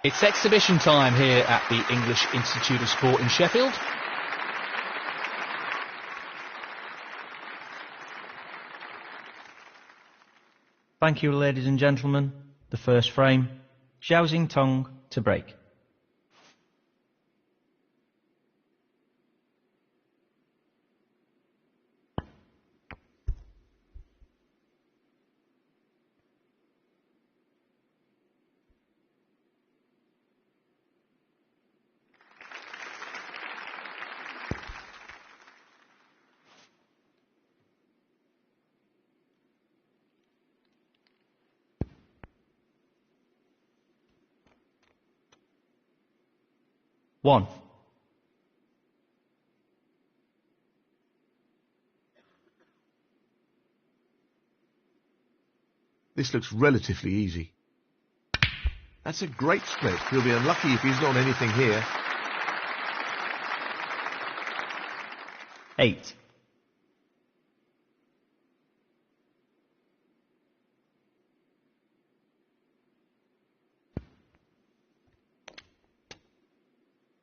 It's exhibition time here at the English Institute of Sport in Sheffield. Thank you, ladies and gentlemen. The first frame, Zhao Xintong to break. One. This looks relatively easy. That's a great split. He'll be unlucky if he's not on anything here. 8.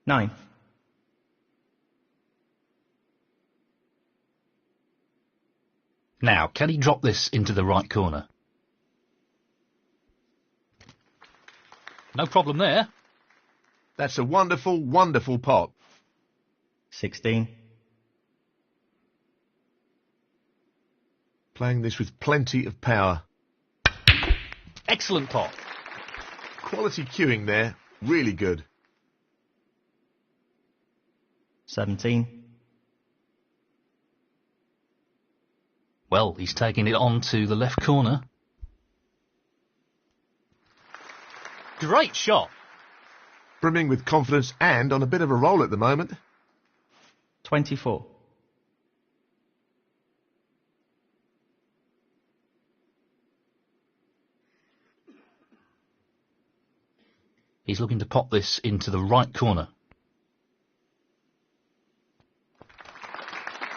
Nine. Now, can he drop this into the right corner? No problem there. That's a wonderful, wonderful pot. 16. Playing this with plenty of power. Excellent pot. Quality cueing there. Really good. 17. Well, he's taking it on to the left corner. Great shot. Brimming with confidence and on a bit of a roll at the moment. 24. He's looking to pop this into the right corner.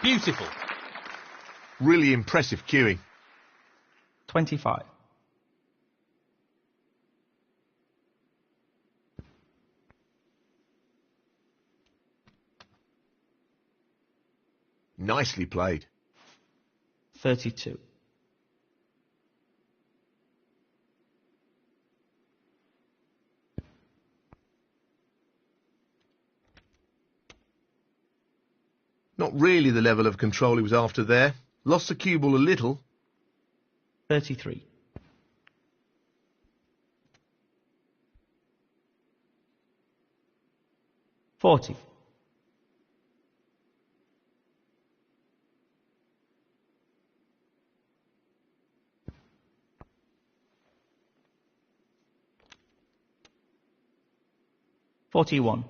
Beautiful. Really impressive cueing. 25. Nicely played. 32. Not really the level of control he was after there. Lost the cue ball a little. 33. 40. 41.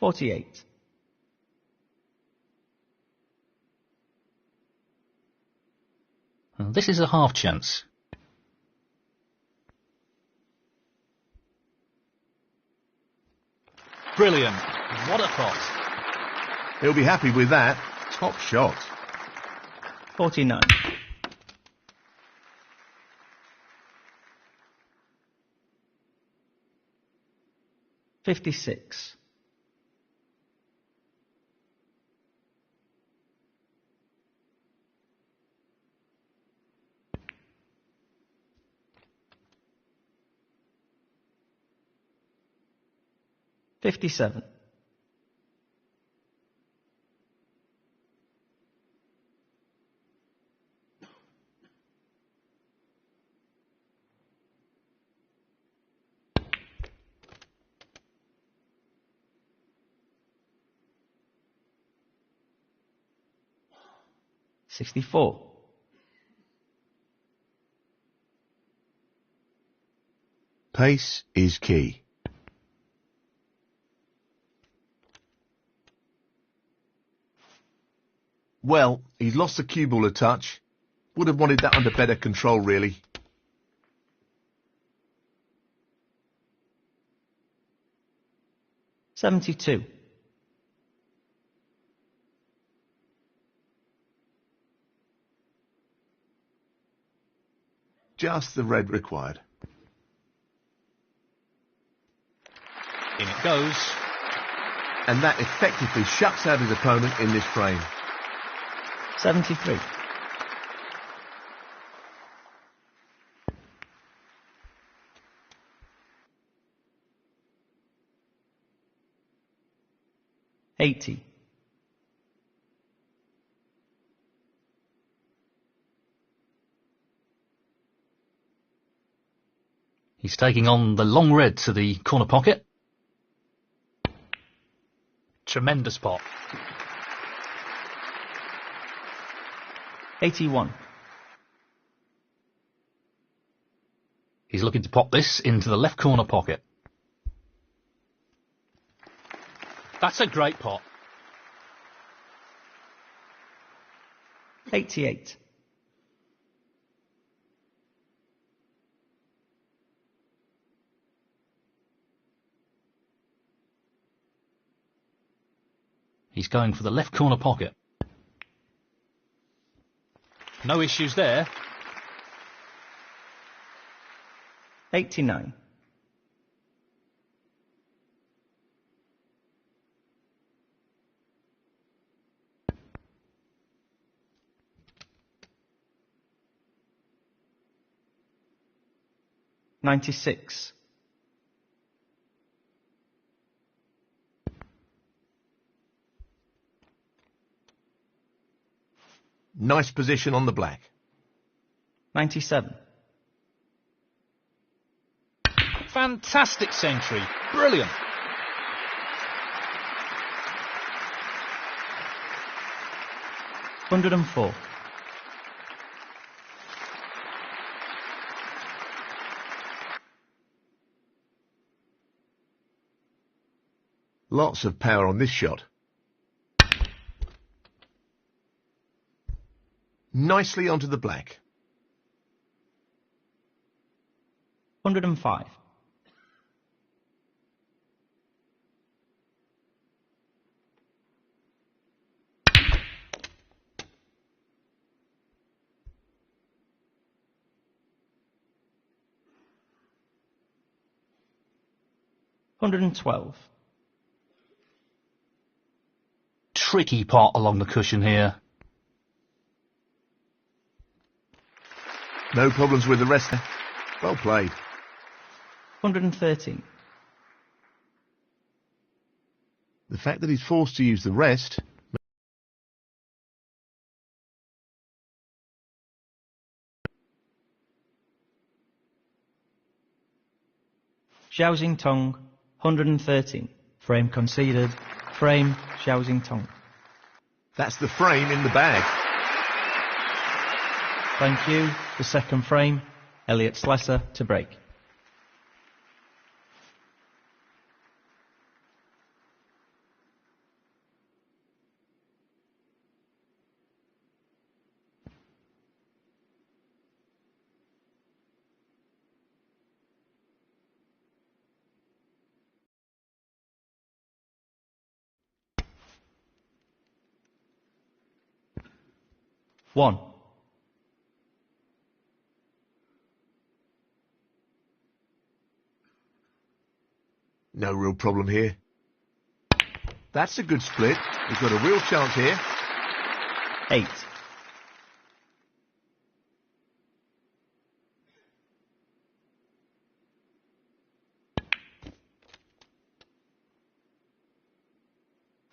48. This is a half chance. Brilliant. What a pot. He'll be happy with that. Top shot. 49. 56. 57. 64. Pace is key. Well, he's lost the cue ball a touch. Would have wanted that under better control, really. $72. Just the red required. In it goes. And that effectively shuts out his opponent in this frame. 73. $80. He's taking on the long red to the corner pocket. Tremendous pot. 81. He's looking to pop this into the left corner pocket. That's a great pot. 88. He's going for the left corner pocket. No issues there. 89. $96. Nice position on the black. 97. Fantastic century. Brilliant. $104. Lots of power on this shot. Nicely onto the black. 105. $112. Tricky pot along the cushion here. No problems with the rest. Well played. 113. The fact that he's forced to use the rest. Zhao Xintong, 113. Frame conceded. Frame, Zhao Xintong. That's the frame in the bag. Thank you. The second frame, Elliot Slessor to break. One. No real problem here. That's a good split. We've got a real chance here. 8.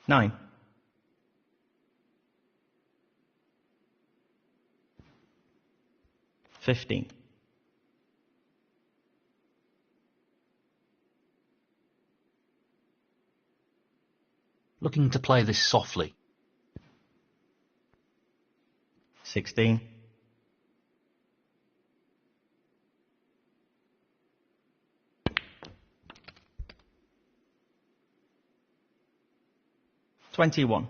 Nine. 15. Looking to play this softly. 16. 21.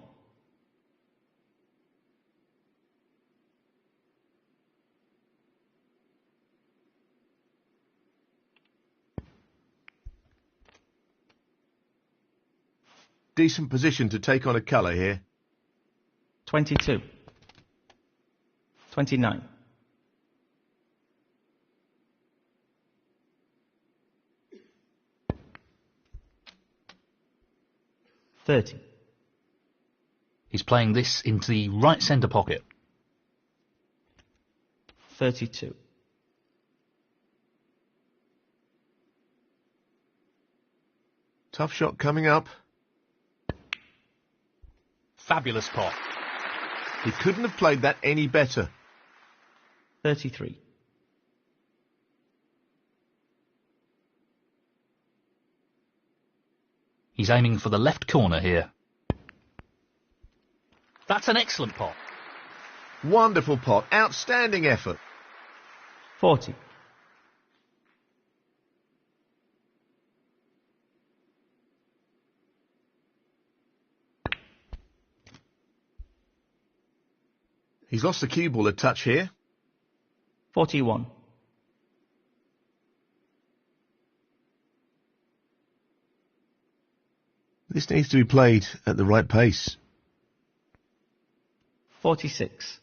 Decent position to take on a colour here. 22. 29. 30. He's playing this into the right centre pocket. 32. Tough shot coming up. Fabulous pot. He couldn't have played that any better. 33. He's aiming for the left corner here. That's an excellent pot. Wonderful pot. Outstanding effort. 40. He's lost the cue ball a touch here. 41. This needs to be played at the right pace. 46.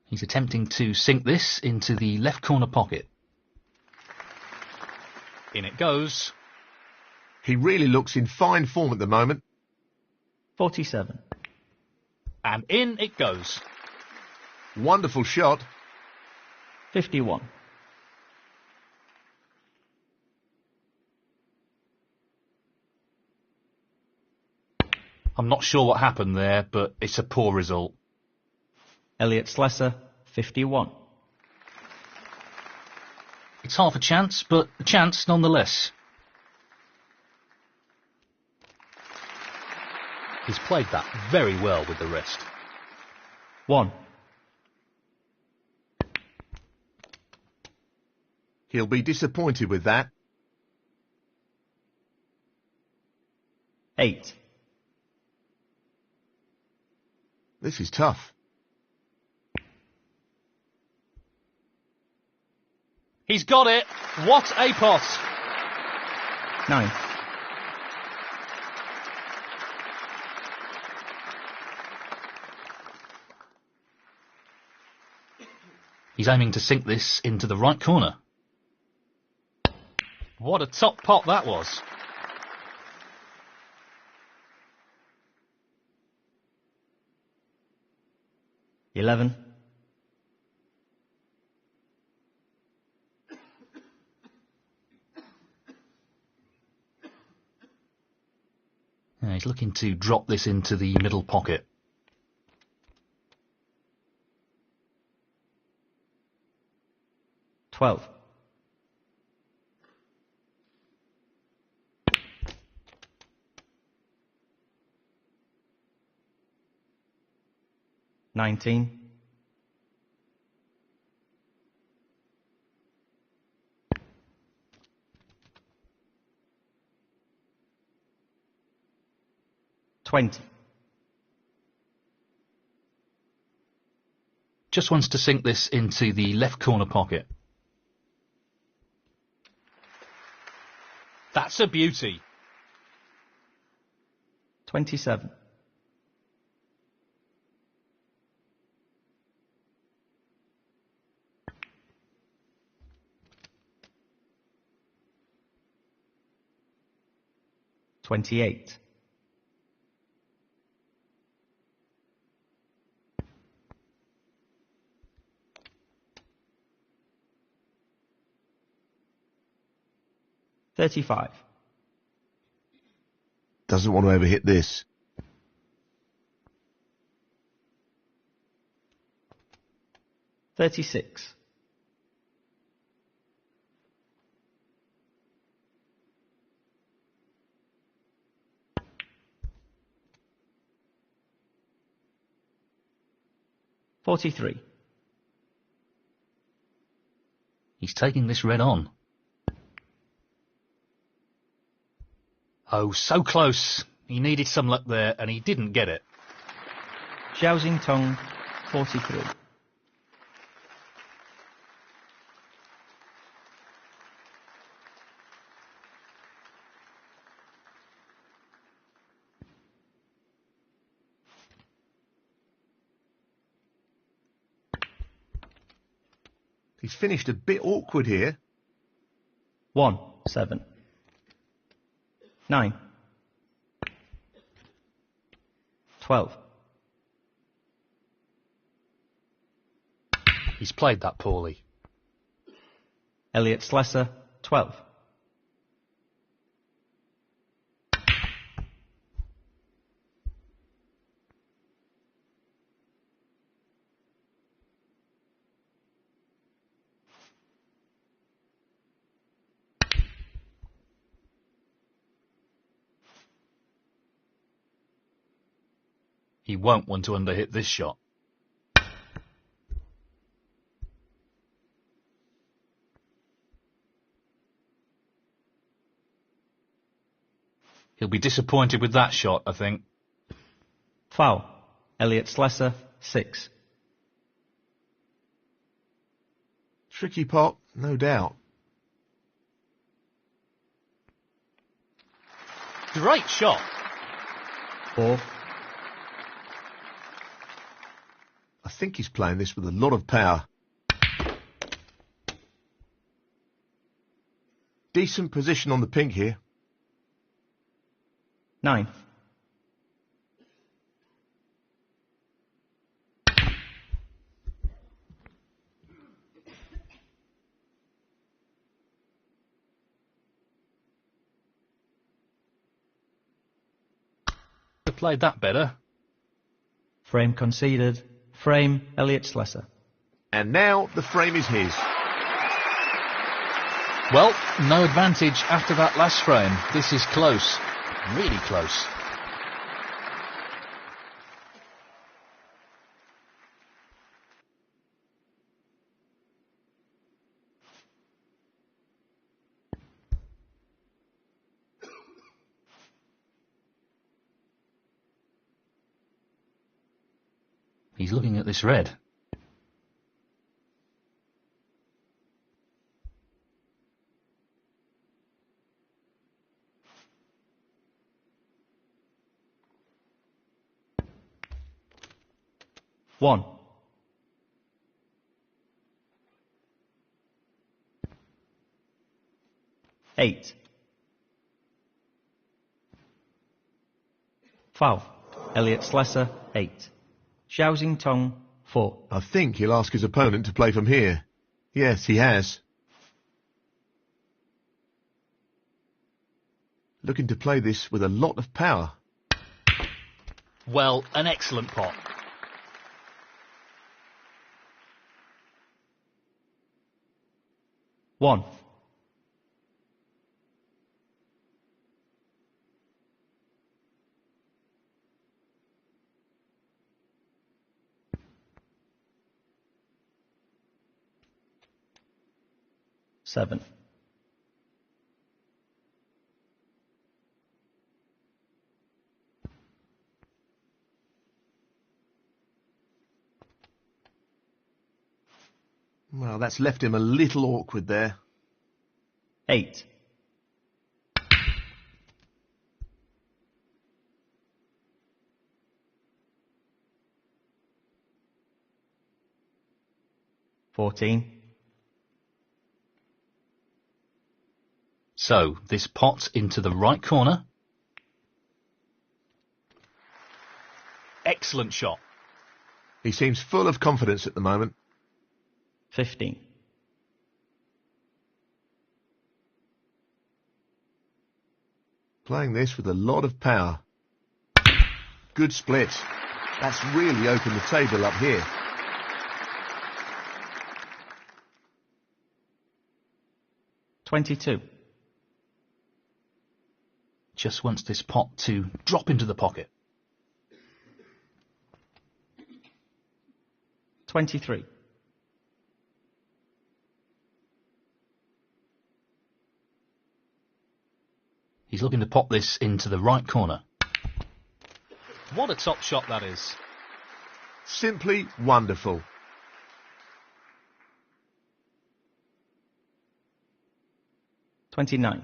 He's attempting to sink this into the left corner pocket. In it goes. He really looks in fine form at the moment. 47. And in it goes. Wonderful shot. 51. I'm not sure what happened there, but it's a poor result. Elliot Slessor, 51. It's half a chance, but a chance nonetheless. He's played that very well with the wrist. 1. He'll be disappointed with that. 8. This is tough. He's got it. What a pot. 9. He's aiming to sink this into the right corner. What a top pot that was. 11. He's looking to drop this into the middle pocket. 12. $19. 20. Just wants to sink this into the left corner pocket. That's a beauty. 27. $28. 35. Doesn't want to overhit this. 36. $43. He's taking this red on. Oh, so close. He needed some luck there, and he didn't get it. Zhao Xintong, 43. He's finished a bit awkward here. 1-7. 9. 12. He's played that poorly. Elliot Slessor, 12. He won't want to underhit this shot. He'll be disappointed with that shot, I think. Foul. Elliot Slessor, 6. Tricky pot, no doubt. Great shot. 4. I think he's playing this with a lot of power. Decent position on the pink here. 9. Could have played that better. Frame conceded. Frame, Elliot Slessor. And now the frame is his. Well, no advantage after that last frame. This is close. Really close. He's looking at this red. One. 8. Foul. Elliot Slessor, 8. Zhao Xintong, 4. I think he'll ask his opponent to play from here. Yes, he has. Looking to play this with a lot of power. Well, an excellent pot. One. Seven. Well, that's left him a little awkward there. 8. $14. So, this pot's into the right corner. Excellent shot. He seems full of confidence at the moment. 15. Playing this with a lot of power. Good split. That's really opened the table up here. $22. Just wants this pot to drop into the pocket. 23. He's looking to pop this into the right corner. What a top shot that is. Simply wonderful. $29.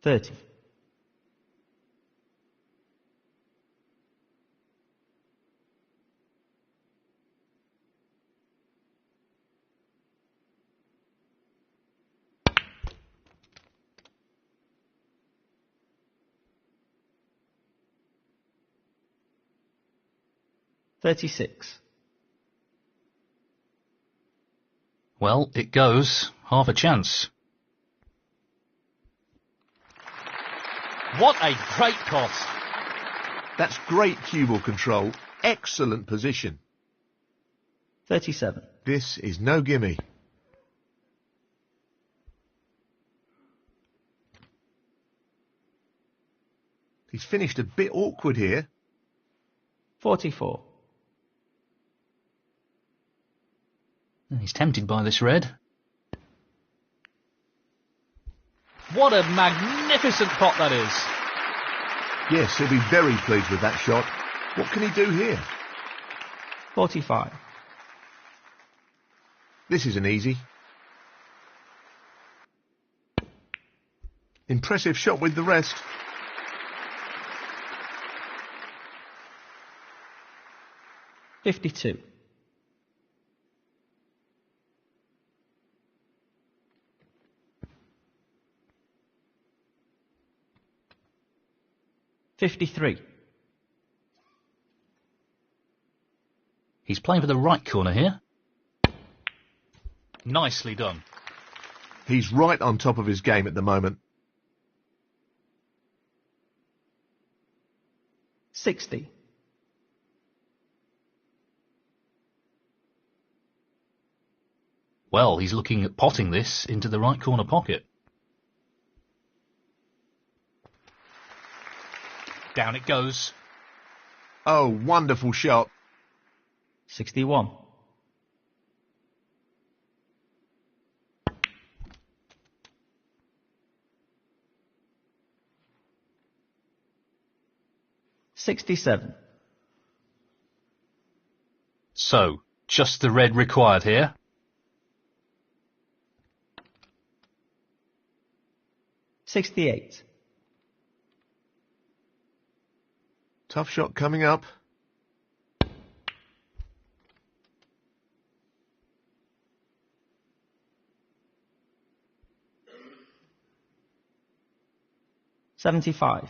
30. $36. Well, it goes. Half a chance. What a great pot! That's great cue ball control. Excellent position. 37. This is no gimme. He's finished a bit awkward here. 44. He's tempted by this red. What a magnificent pot that is! Yes, he'll be very pleased with that shot. What can he do here? 45. This isn't easy. Impressive shot with the rest. $52. $53. He's playing for the right corner here. Nicely done. He's right on top of his game at the moment. 60. Well, he's looking at potting this into the right corner pocket. Down it goes. Oh, wonderful shot. 61. $67. So, just the red required here. $68. Tough shot coming up. $75.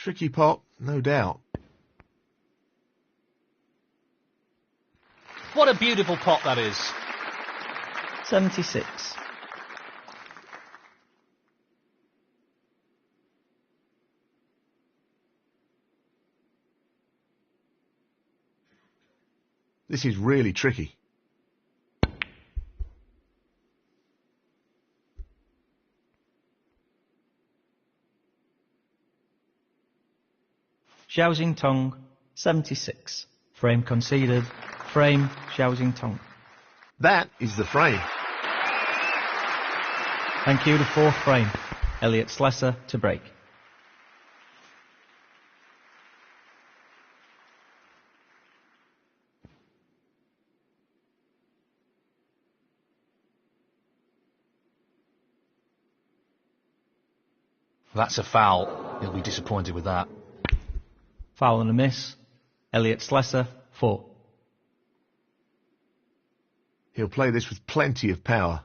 Tricky pot, no doubt. What a beautiful pot that is. 76. This is really tricky. Zhao Xintong, 76. Frame conceded. Frame, Zhao Xintong. That is the frame. Thank you, the fourth frame. Elliot Slessor to break. That's a foul. He'll be disappointed with that. Foul and a miss. Elliot Slessor, 4. He'll play this with plenty of power.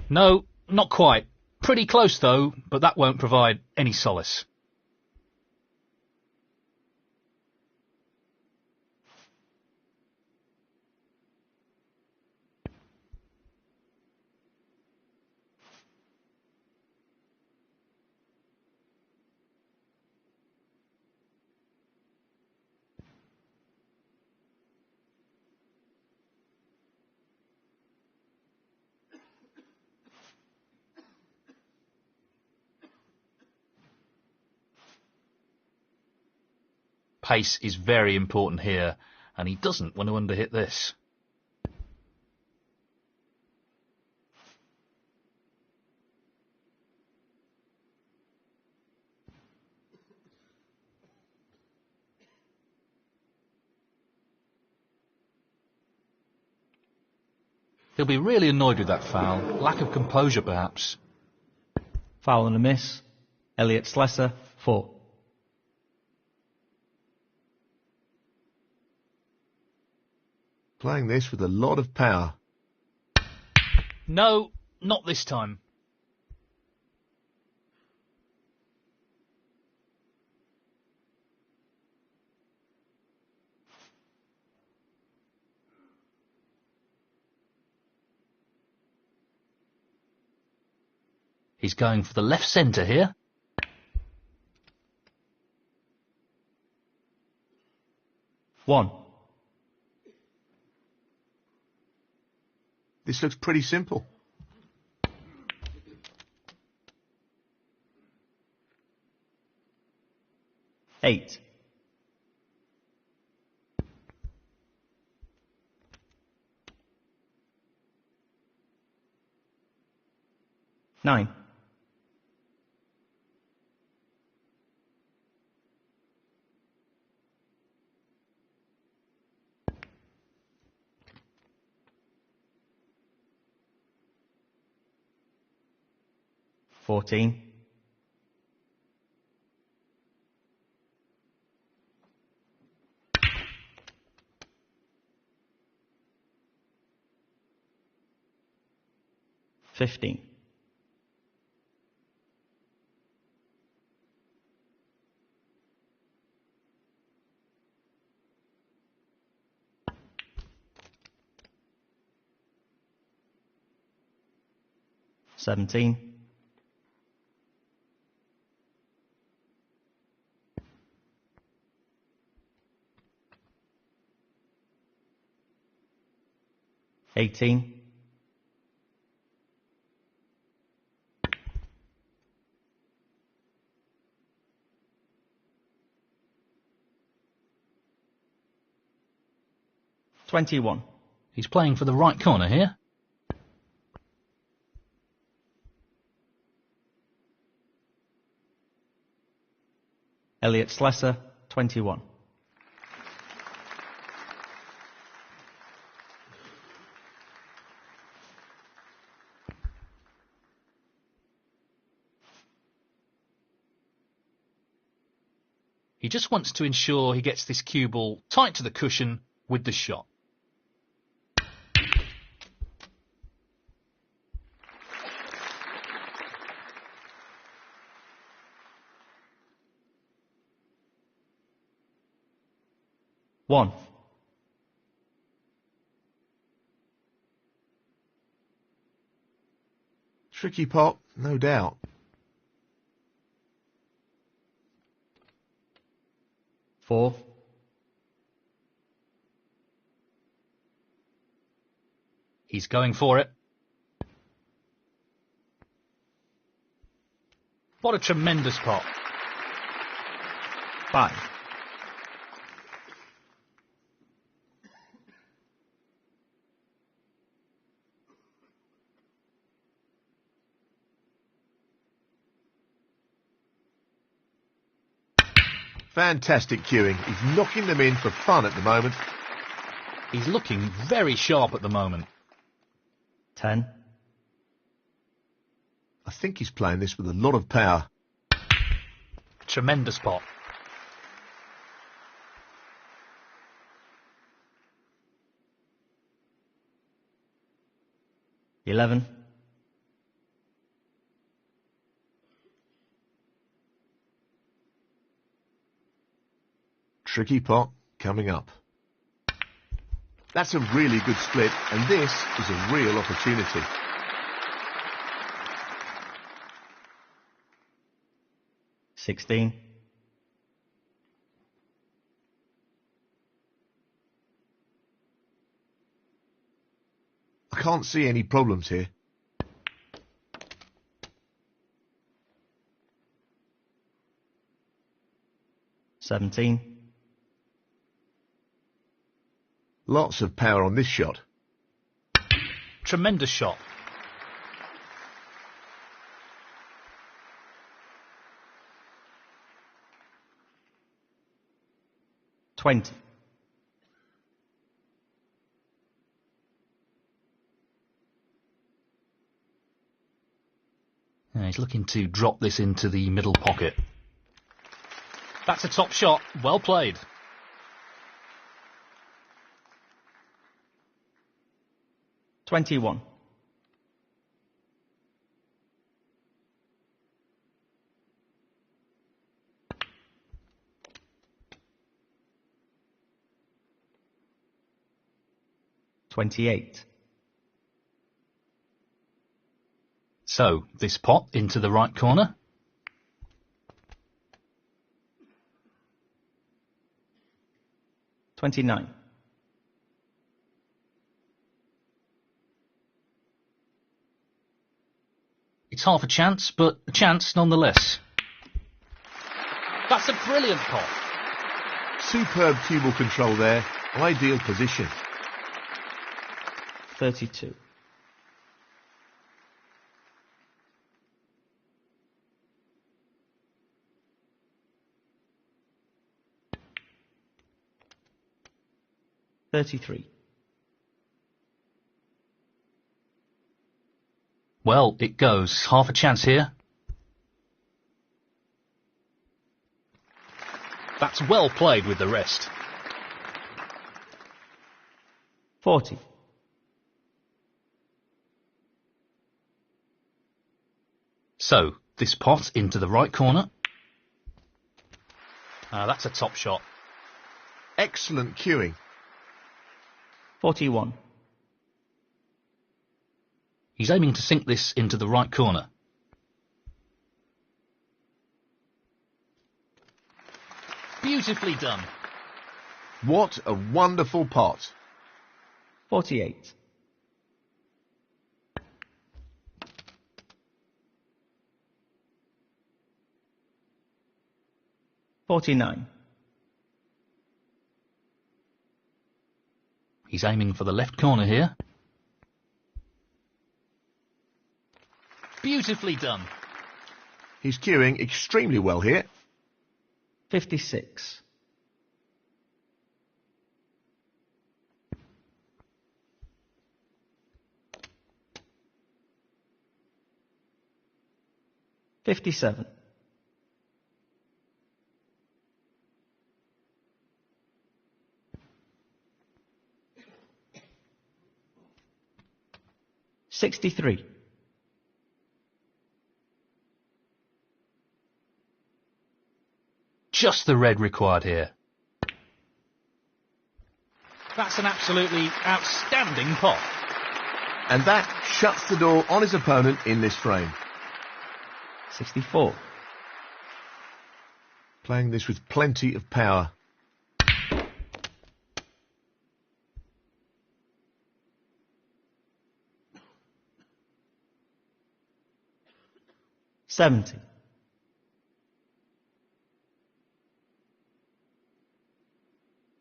No, not quite. Pretty close though, but that won't provide any solace. Pace is very important here, and he doesn't want to underhit this. He'll be really annoyed with that foul. Lack of composure, perhaps. Foul and a miss. Elliot Slessor, 4. Playing this with a lot of power. No, not this time. He's going for the left centre here. One. This looks pretty simple. Eight. Nine. Fourteen. 15. 17. 18. 21. He's playing for the right corner here. Elliot Slessor, 21. He just wants to ensure he gets this cue ball tight to the cushion with the shot. One. Tricky pot, no doubt. 4. He's going for it. What a tremendous pot. 5. Fantastic cueing. He's knocking them in for fun at the moment. He's looking very sharp at the moment. 10. I think he's playing this with a lot of power. Tremendous pot. 11. 'Tricky pot coming up. That's a really good split, and this is a real opportunity. 16. 'I can't see any problems here. 17. Lots of power on this shot. Tremendous shot. 20. He's looking to drop this into the middle pocket. That's a top shot. Well played. $21. $28. So, this pot into the right corner. $29. It's half a chance, but a chance nonetheless. That's a brilliant pot. Superb cue ball control there. Ideal position. 32. $33. Well, it goes. Half a chance here. That's well played with the rest. 40. So, this pot into the right corner. That's a top shot. Excellent cueing. 41. He's aiming to sink this into the right corner. Beautifully done. What a wonderful pot. 48. $49. He's aiming for the left corner here. Beautifully done. He's cueing extremely well here. 56. $57. $63. Just the red required here. That's an absolutely outstanding pot. And that shuts the door on his opponent in this frame. 64. Playing this with plenty of power. $70.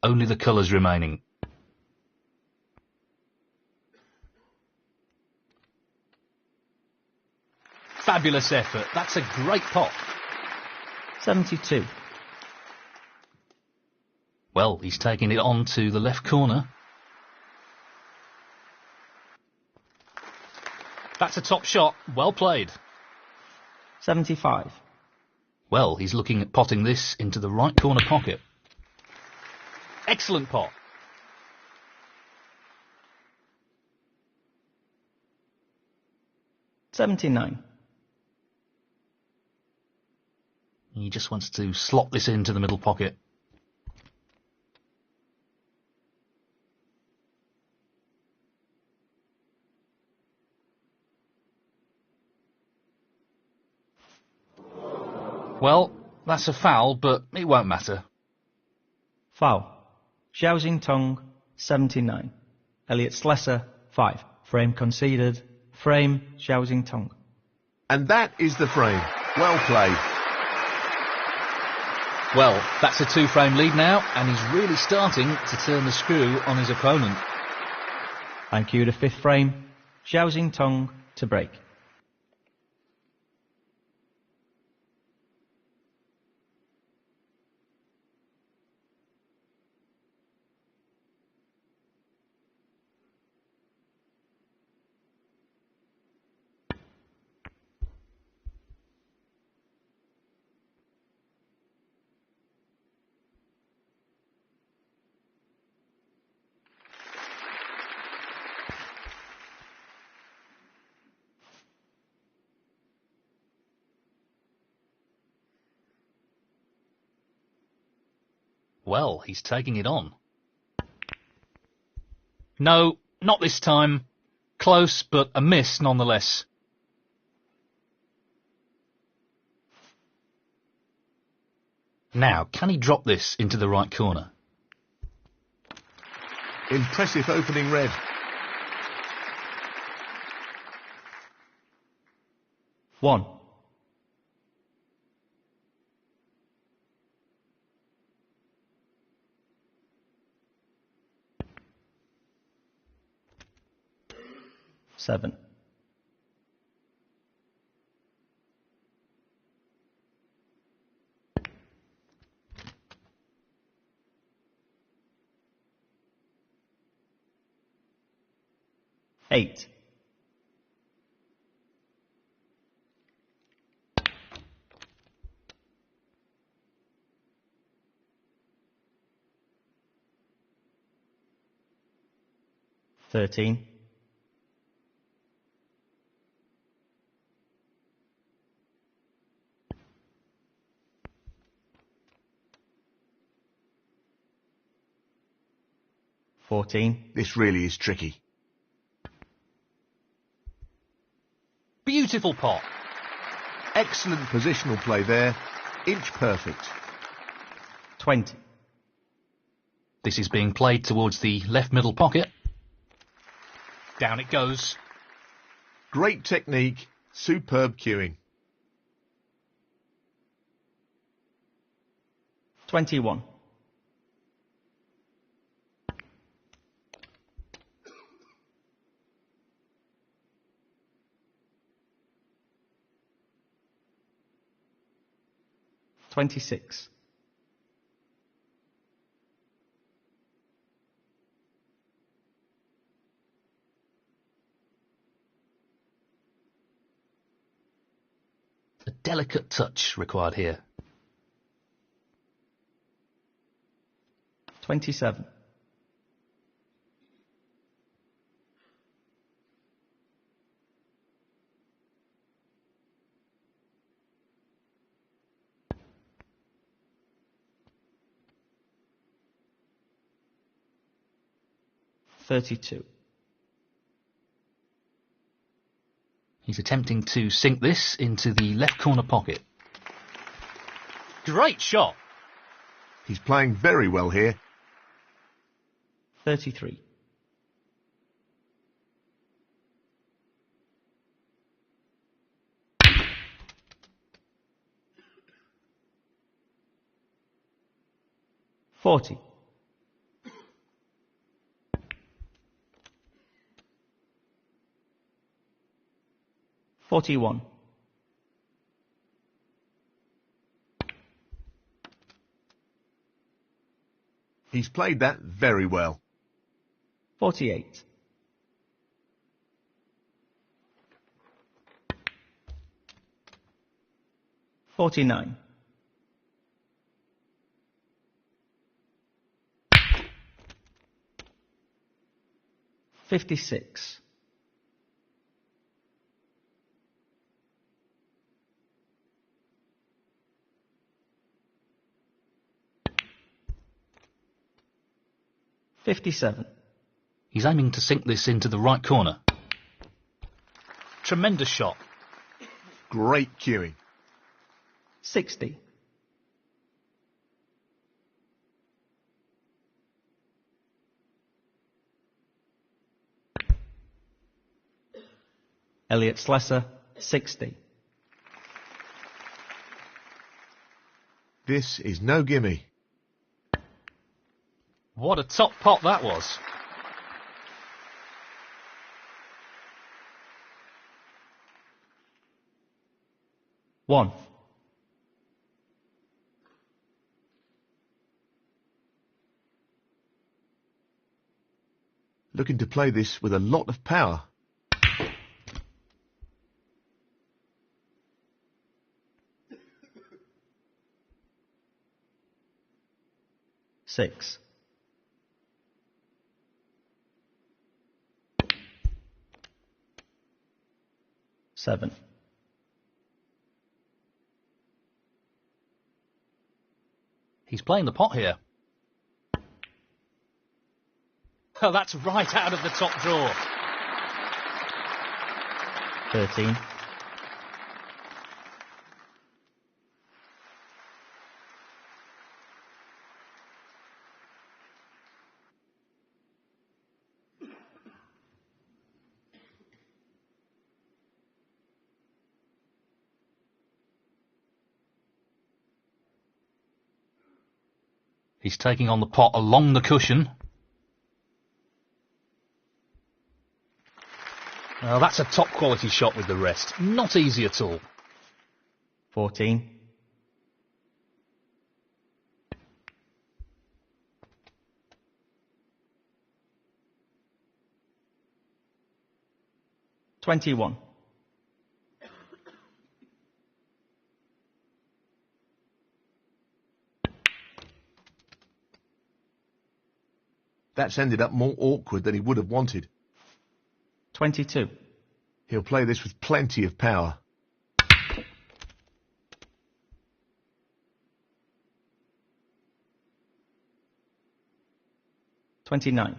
Only the colours remaining. Fabulous effort. That's a great pot. 72. Well, he's taking it on to the left corner. That's a top shot. Well played. 75. Well, he's looking at potting this into the right corner pocket. Excellent pot. $79. He just wants to slot this into the middle pocket. Well, that's a foul, but it won't matter. Foul. Zhao Xintong, 79. Elliot Slessor, 5. Frame conceded. Frame, Zhao Xintong. And that is the frame. Well played. Well, that's a two-frame lead now, and he's really starting to turn the screw on his opponent. Thank you to fifth frame. Zhao Xintong to break. Well, he's taking it on. No, not this time. Close, but a miss nonetheless. Now, can he drop this into the right corner? Impressive opening red. One. Seven. Eight. 13. 14. This really is tricky. Beautiful pot. Excellent positional play there. Inch perfect. 20. This is being played towards the left middle pocket. Down it goes. Great technique. Superb cueing. 21. 26. 'A delicate touch required here. 27. 32. He's attempting to sink this into the left corner pocket. Great shot. He's playing very well here. 33. 40. 41. 'He's played that very well. 48. 49. 56. 57. He's aiming to sink this into the right corner. Tremendous shot. Great cueing. 60. 'Elliot Slessor, 60. This is no gimme. What a top pot that was. One. Looking to play this with a lot of power. Six. 7. He's playing the pot here. Well, that's right out of the top drawer. 13. He's taking on the pot along the cushion. Well, that's a top quality shot with the rest. Not easy at all. 14. $21. That's ended up more awkward than he would have wanted. 22. He'll play this with plenty of power. $29.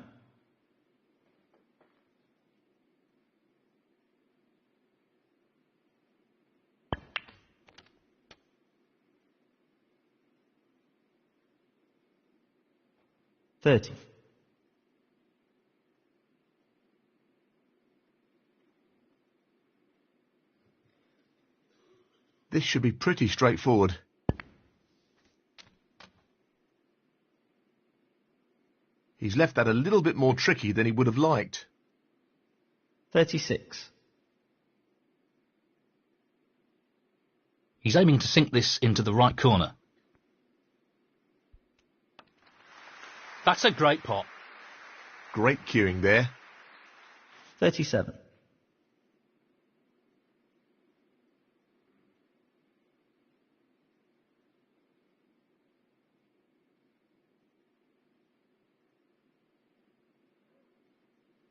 $30. This should be pretty straightforward. He's left that a little bit more tricky than he would have liked. 36. He's aiming to sink this into the right corner. That's a great pot. Great cueing there. 37.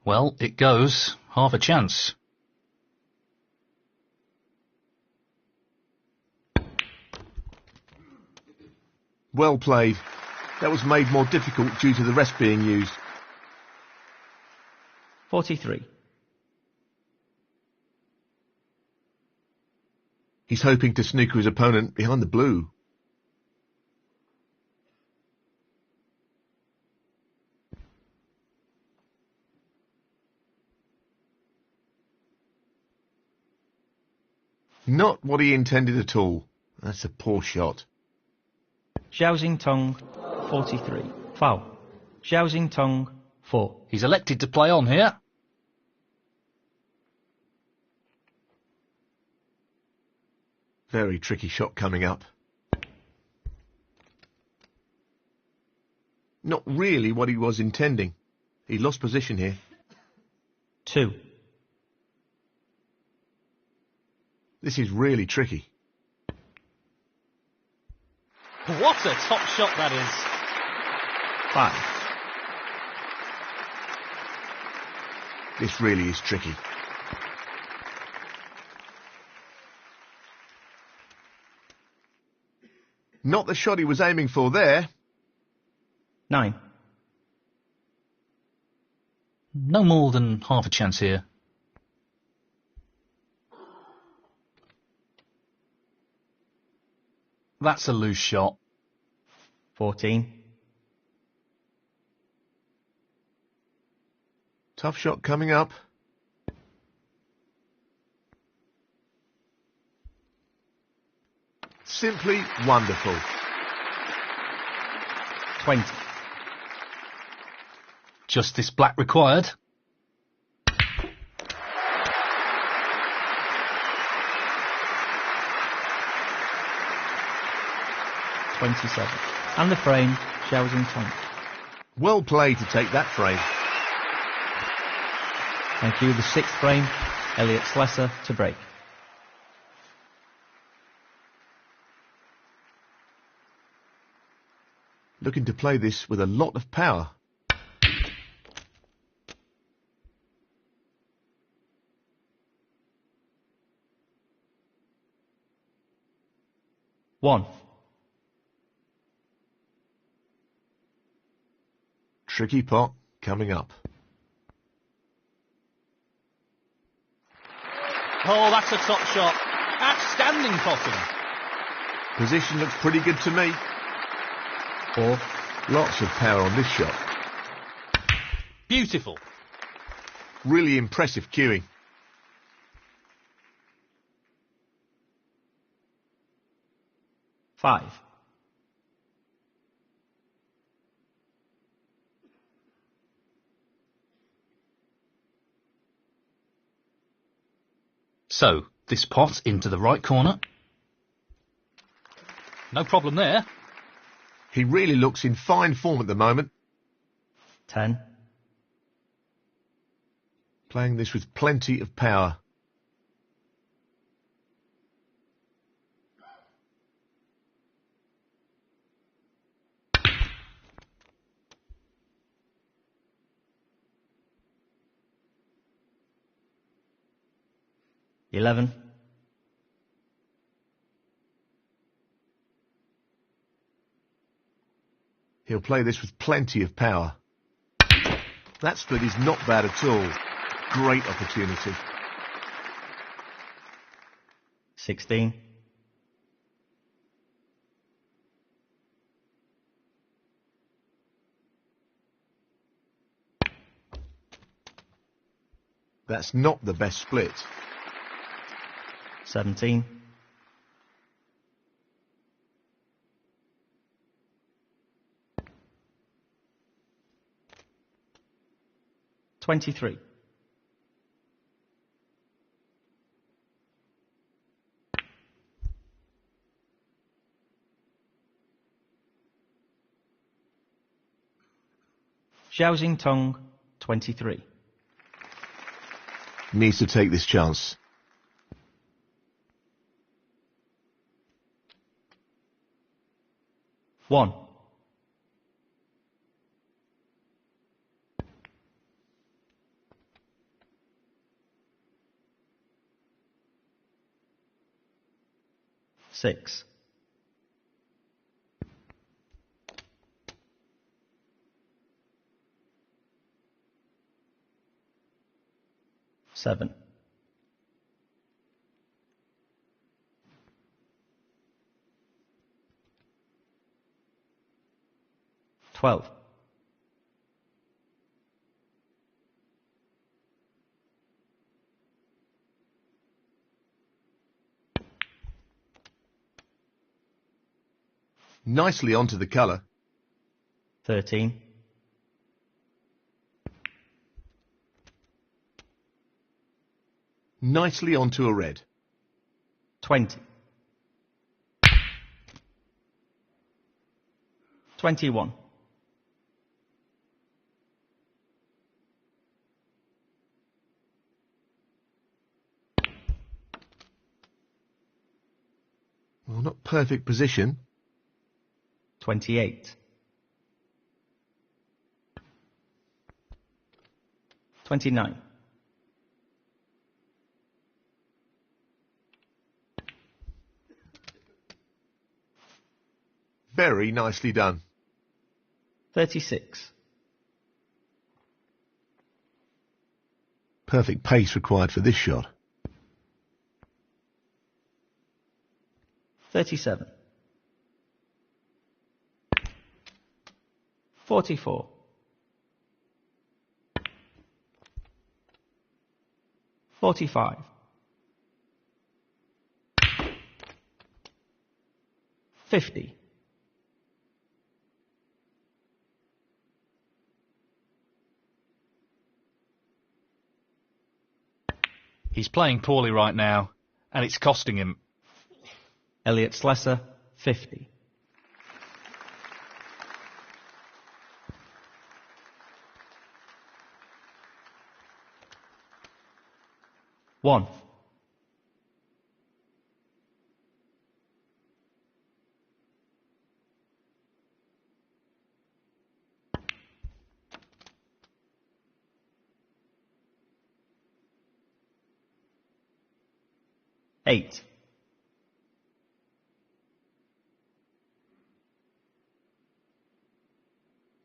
Well, it goes. Half a chance. Well played. That was made more difficult due to the rest being used. 43. He's hoping to snooker his opponent behind the blue. Not what he intended at all. That's a poor shot. Zhao Xintong, 43. Foul. Zhao Xintong, 4. He's elected to play on here. Very tricky shot coming up. Not really what he was intending. He lost position here. 2. This is really tricky. What a top shot that is. 5. This really is tricky. Not the shot he was aiming for there. 9. No more than half a chance here. That's a loose shot. 14. Tough shot coming up. Simply wonderful. 20. Just this black required. $27. And the frame, Zhao Xintong. Well played to take that frame. Thank you. The 6th frame, Elliot Slessor to break. Looking to play this with a lot of power. One. Tricky pot coming up. Oh, that's a top shot. Outstanding potting. Position looks pretty good to me. 4. Lots of power on this shot. Beautiful. Really impressive cueing. 5. So, this pot into the right corner. No problem there. He really looks in fine form at the moment. 10. Playing this with plenty of power. $11. He'll play this with plenty of power. That split is not bad at all. Great opportunity. 16. That's not the best split. 17. $23. Zhao Xintong, 23. Needs to take this chance. 1. Six. 7. 12. 'Nicely onto the colour. 13. 'Nicely onto a red. 20. 21. 'Well, not perfect position. 28. 29. 'Very nicely done. 36. Perfect pace required for this shot. 37. 44. 45. 50. 'He's playing poorly right now, and it's costing him. Elliot Slessor, 50. 1. 8.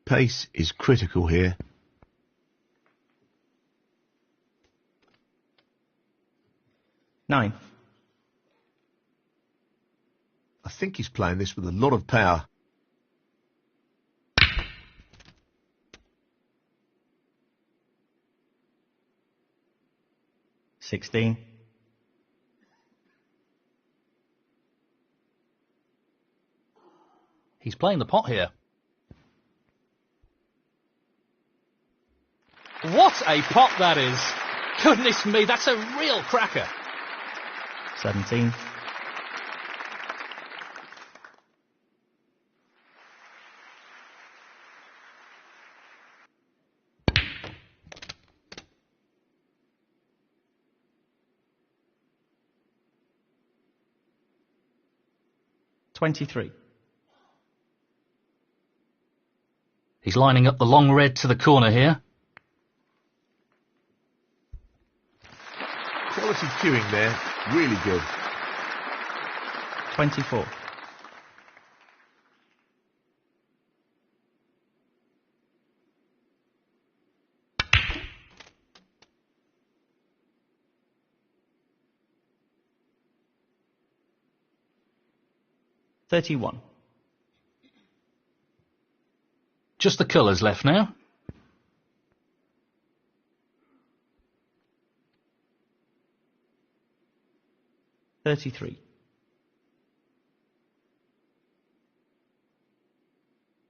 'Pace is critical here. 9. I think he's playing this with a lot of power. 16. He's playing the pot here. What a pot that is! Goodness me, that's a real cracker. 17. 23. He's lining up the long red to the corner here. Quality cueing there, really good. 24. 31. Just the colours left now. $33.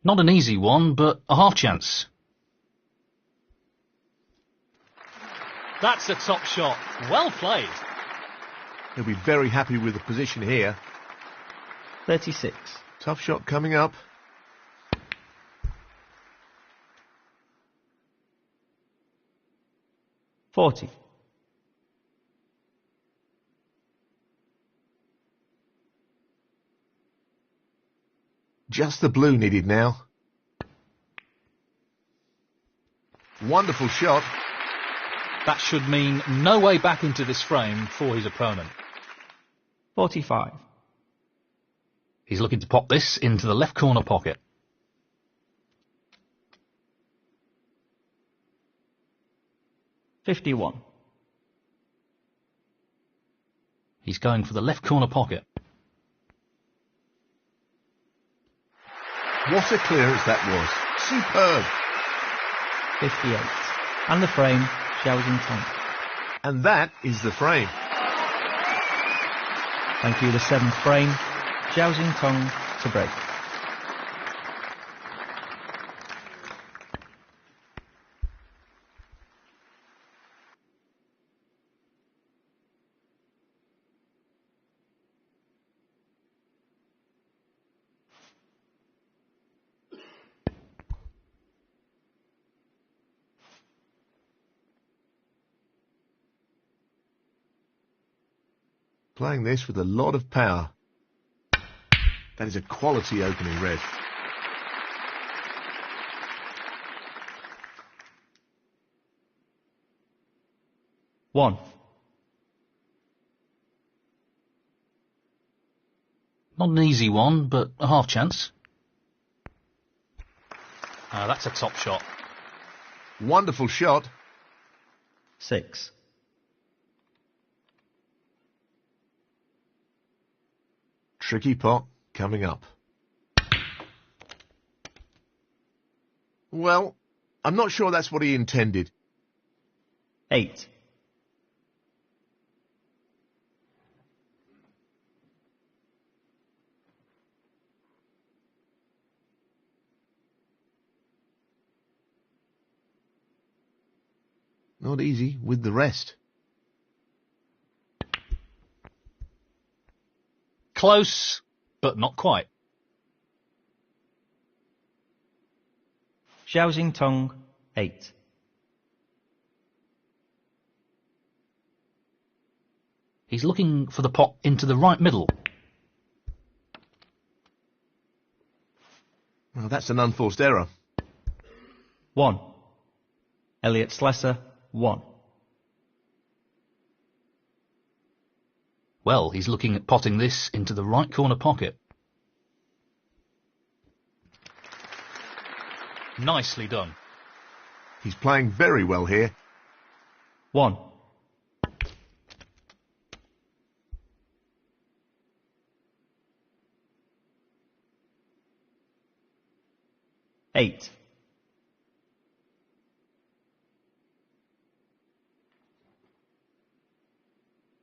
Not an easy one, but a half chance. That's a top shot. Well played. He'll be very happy with the position here. 36. Tough shot coming up. $40. Just the blue needed now. Wonderful shot. That should mean no way back into this frame for his opponent. 45. He's looking to pop this into the left corner pocket. $51. He's going for the left corner pocket. What a clearance that was. Superb. 58. And the frame, Zhao Xintong. And that is the frame. Thank you, the 7th frame, Zhao Xintong to break. Playing this with a lot of power. That is a quality opening red. One. Not an easy one, but a half chance. That's a top shot. Wonderful shot. 6. Tricky pot coming up. Well, I'm not sure that's what he intended. 8. Not easy with the rest. Close, but not quite. Zhao Xintong, 8. He's looking for the pot into the right middle. Well, that's an unforced error. 1. Elliot Slessor, 1. Well, he's looking at potting this into the right corner pocket. Nicely done. He's playing very well here. 1. 8.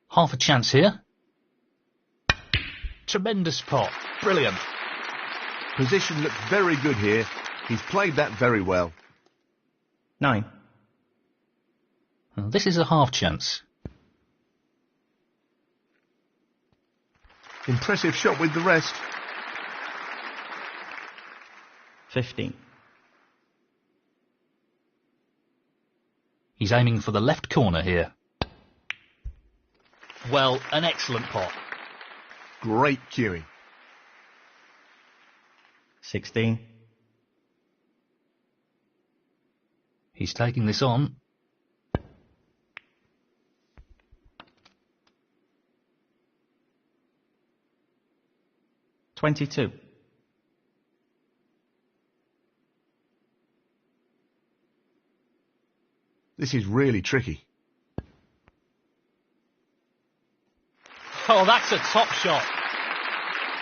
Half a chance here. Tremendous pot. Brilliant. Position looked very good here. He's played that very well. 9. Well, this is a half chance. Impressive shot with the rest. 15. He's aiming for the left corner here. Well, an excellent pot. Great cueing. 16. He's taking this on. $22. This is really tricky. Oh, that's a top shot.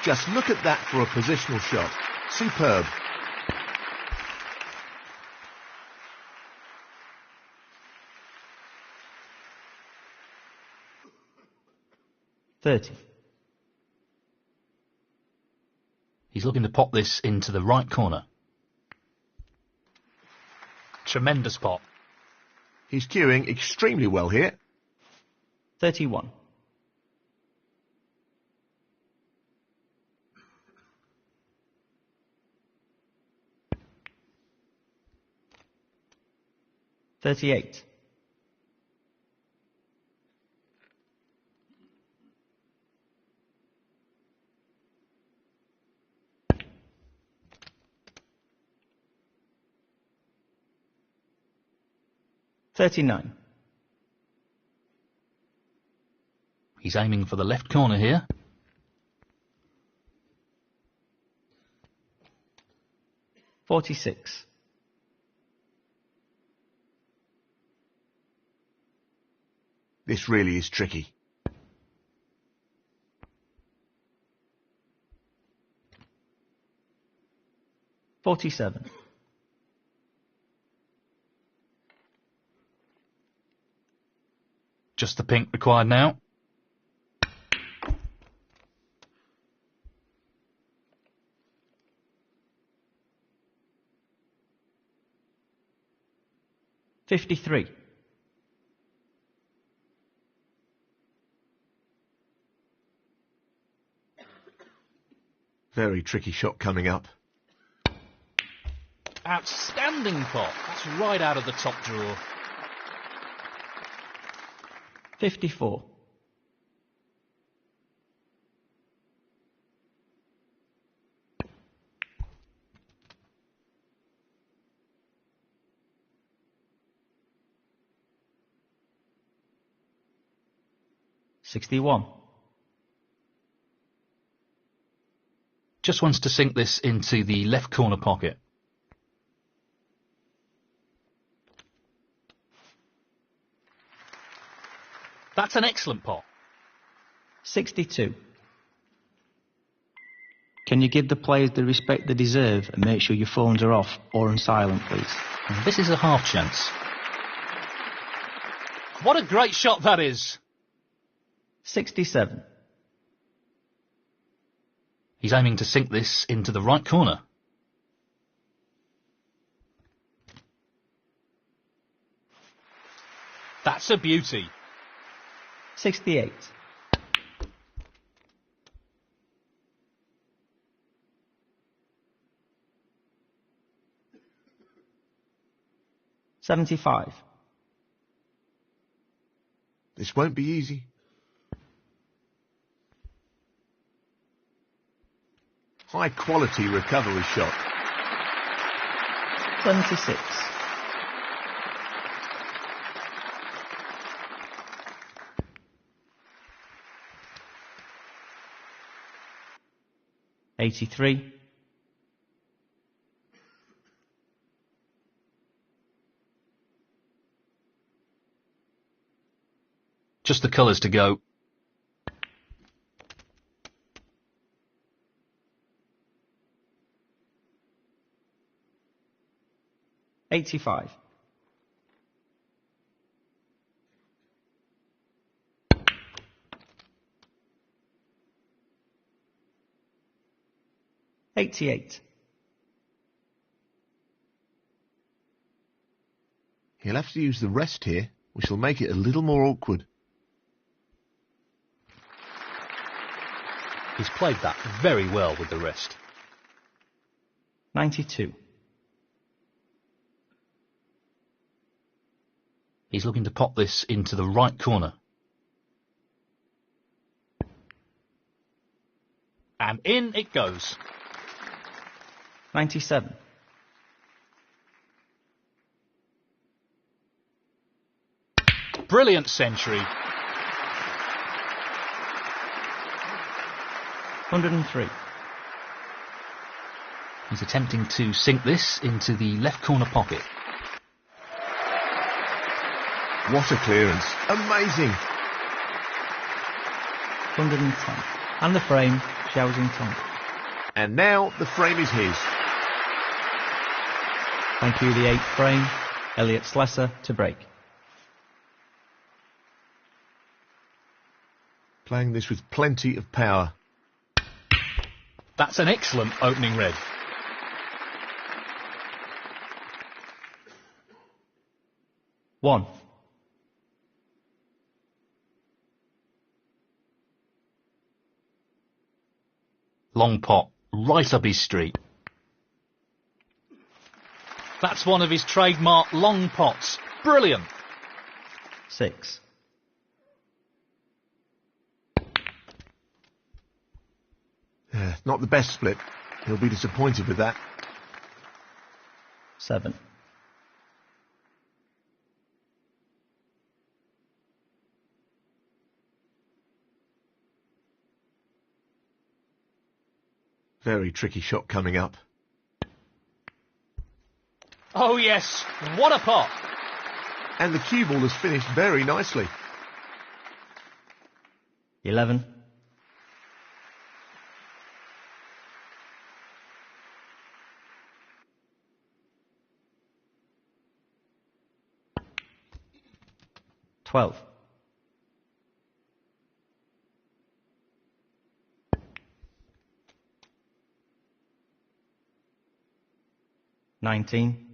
Just look at that for a positional shot. Superb. $30. He's looking to pop this into the right corner. Tremendous pot. He's cueing extremely well here. 31. $38. $39. He's aiming for the left corner here. $46. This really is tricky. $47. Just the pink required now. $53. Very tricky shot coming up. Outstanding pot. That's right out of the top drawer. 54. $61. Just wants to sink this into the left corner pocket. That's an excellent pot. 62. Can you give the players the respect they deserve and make sure your phones are off or on silent, please? And this is a half chance. What a great shot that is. 67. He's aiming to sink this into the right corner. That's a beauty. 68. $75. This won't be easy. High quality recovery shot. 26. $83. Just the colours to go. 85. $88. He'll have to use the rest here, which will make it a little more awkward. He's played that very well with the rest. 92. He's looking to pop this into the right corner. And in it goes. 97. Brilliant century. 103. He's attempting to sink this into the left corner pocket. What a clearance. Amazing. 110. And the frame, Zhao Xintong. And now the frame is his. Thank you, the 8th frame, Elliot Slessor to break. Playing this with plenty of power. That's an excellent opening red. One. Long pot, right up his street. That's one of his trademark long pots. Brilliant. 6. Not the best split. He'll be disappointed with that. 7. Very tricky shot coming up. Oh yes, what a pot. And the cue ball has finished very nicely. 11. $12. 19.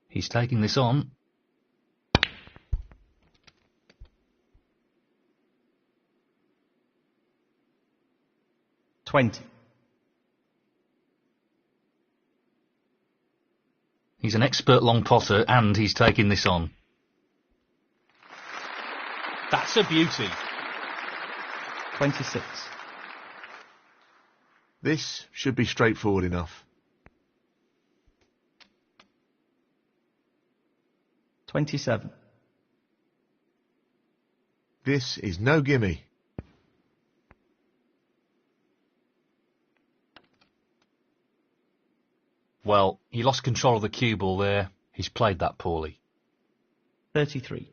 He's taking this on. $20. He's an expert long potter and he's taking this on. That's a beauty. 26. This should be straightforward enough. 27. This is no gimme. Well, he lost control of the cue ball there. He's played that poorly. 33.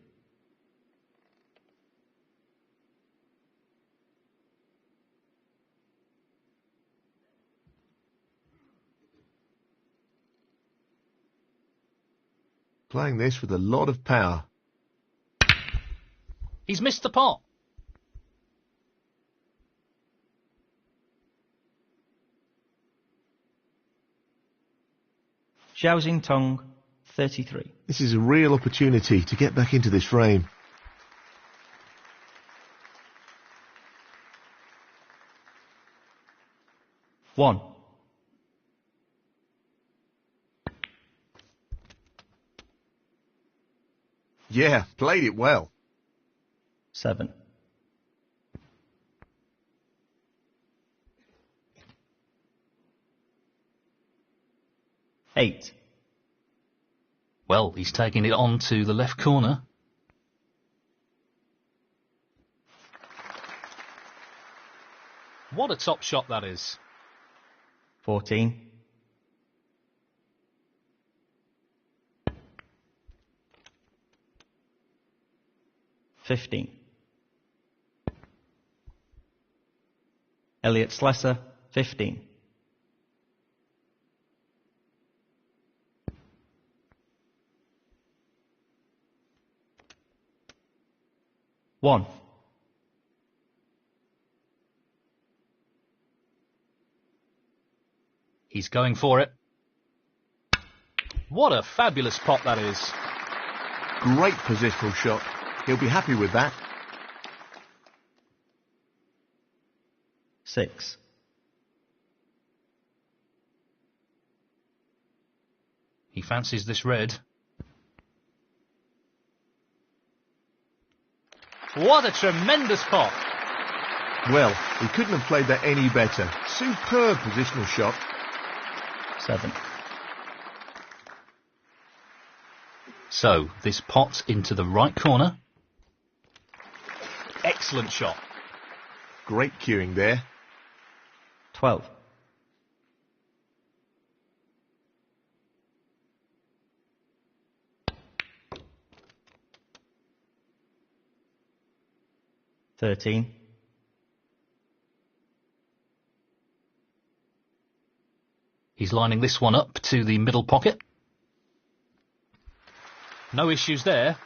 Playing this with a lot of power. He's missed the pot. Zhao Xintong, 33. This is a real opportunity to get back into this frame. One. Yeah, played it well. 7. Eight. Well, he's taking it on to the left corner. What a top shot that is. 14. 15. Elliot Slessor, 15. One. He's going for it. What a fabulous pot that is. Great positional shot. He'll be happy with that. 6. He fancies this red. What a tremendous pot. Well, he couldn't have played that any better. Superb positional shot. 7. So, this pot into the right corner. Excellent shot. Great cueing there. 12. $13. He's lining this one up to the middle pocket. No issues there.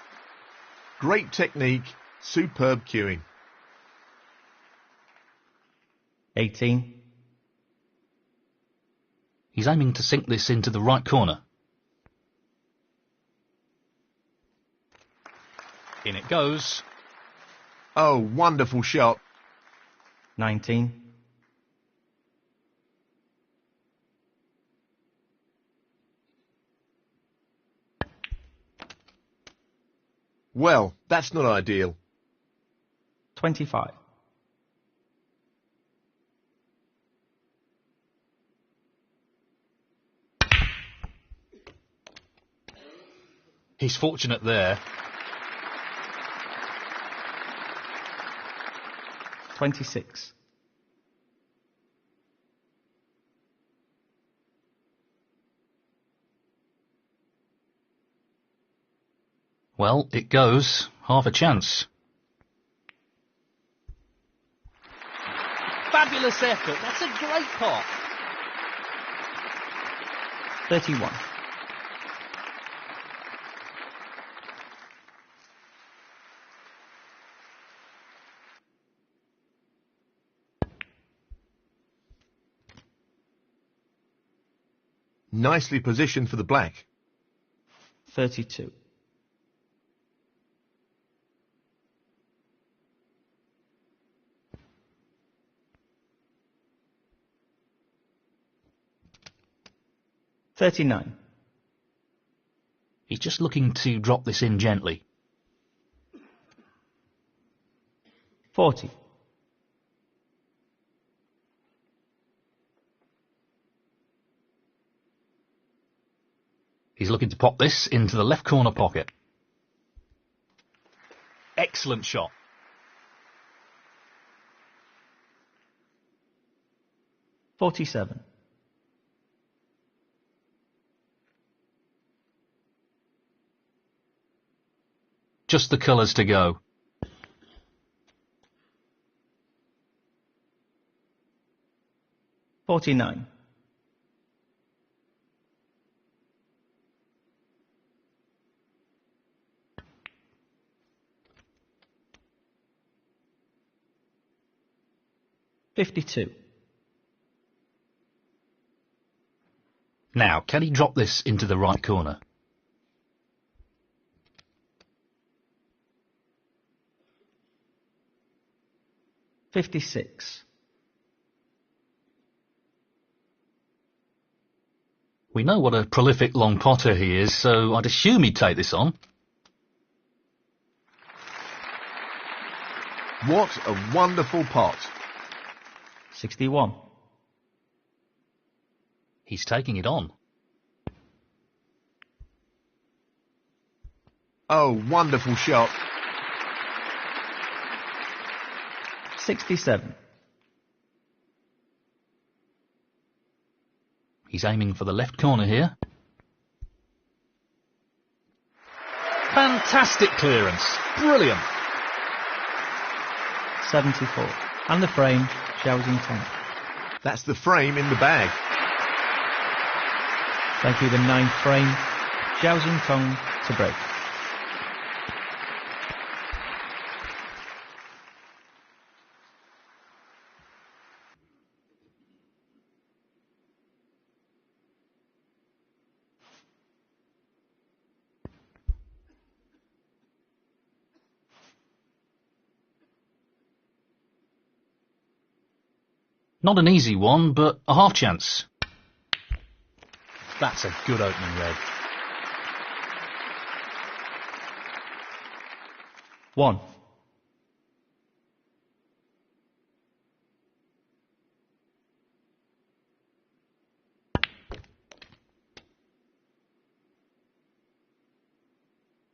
Great technique. Superb cueing. 18. He's aiming to sink this into the right corner. In it goes. Oh, wonderful shot. 19. Well, that's not ideal. 25. He's fortunate there. 26. Well, it goes. Half a chance. Fabulous effort. That's a great pot. 31. Nicely positioned for the black. 32. $39. He's just looking to drop this in gently. 40. He's looking to pop this into the left corner pocket. Excellent shot. $47. Just the colours to go. $49. $52. Now, can he drop this into the right corner? $56. We know what a prolific long potter he is, so I'd assume he'd take this on. What a wonderful pot. 61. He's taking it on. Oh, wonderful shot. 67. He's aiming for the left corner here. Fantastic clearance. Brilliant. 74. And the frame Zhao Xintong. That's the frame in the bag. Thank you, the 9th frame. Zhao Xintong to break. Not an easy one, but a half chance. That's a good opening red. 1.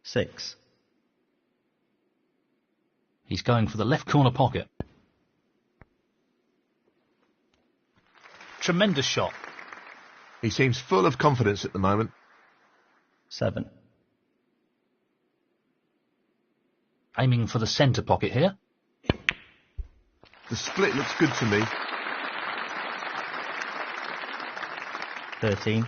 Six. He's going for the left corner pocket. Tremendous shot. He seems full of confidence at the moment. 7. Aiming for the centre pocket here. The split looks good to me. 13.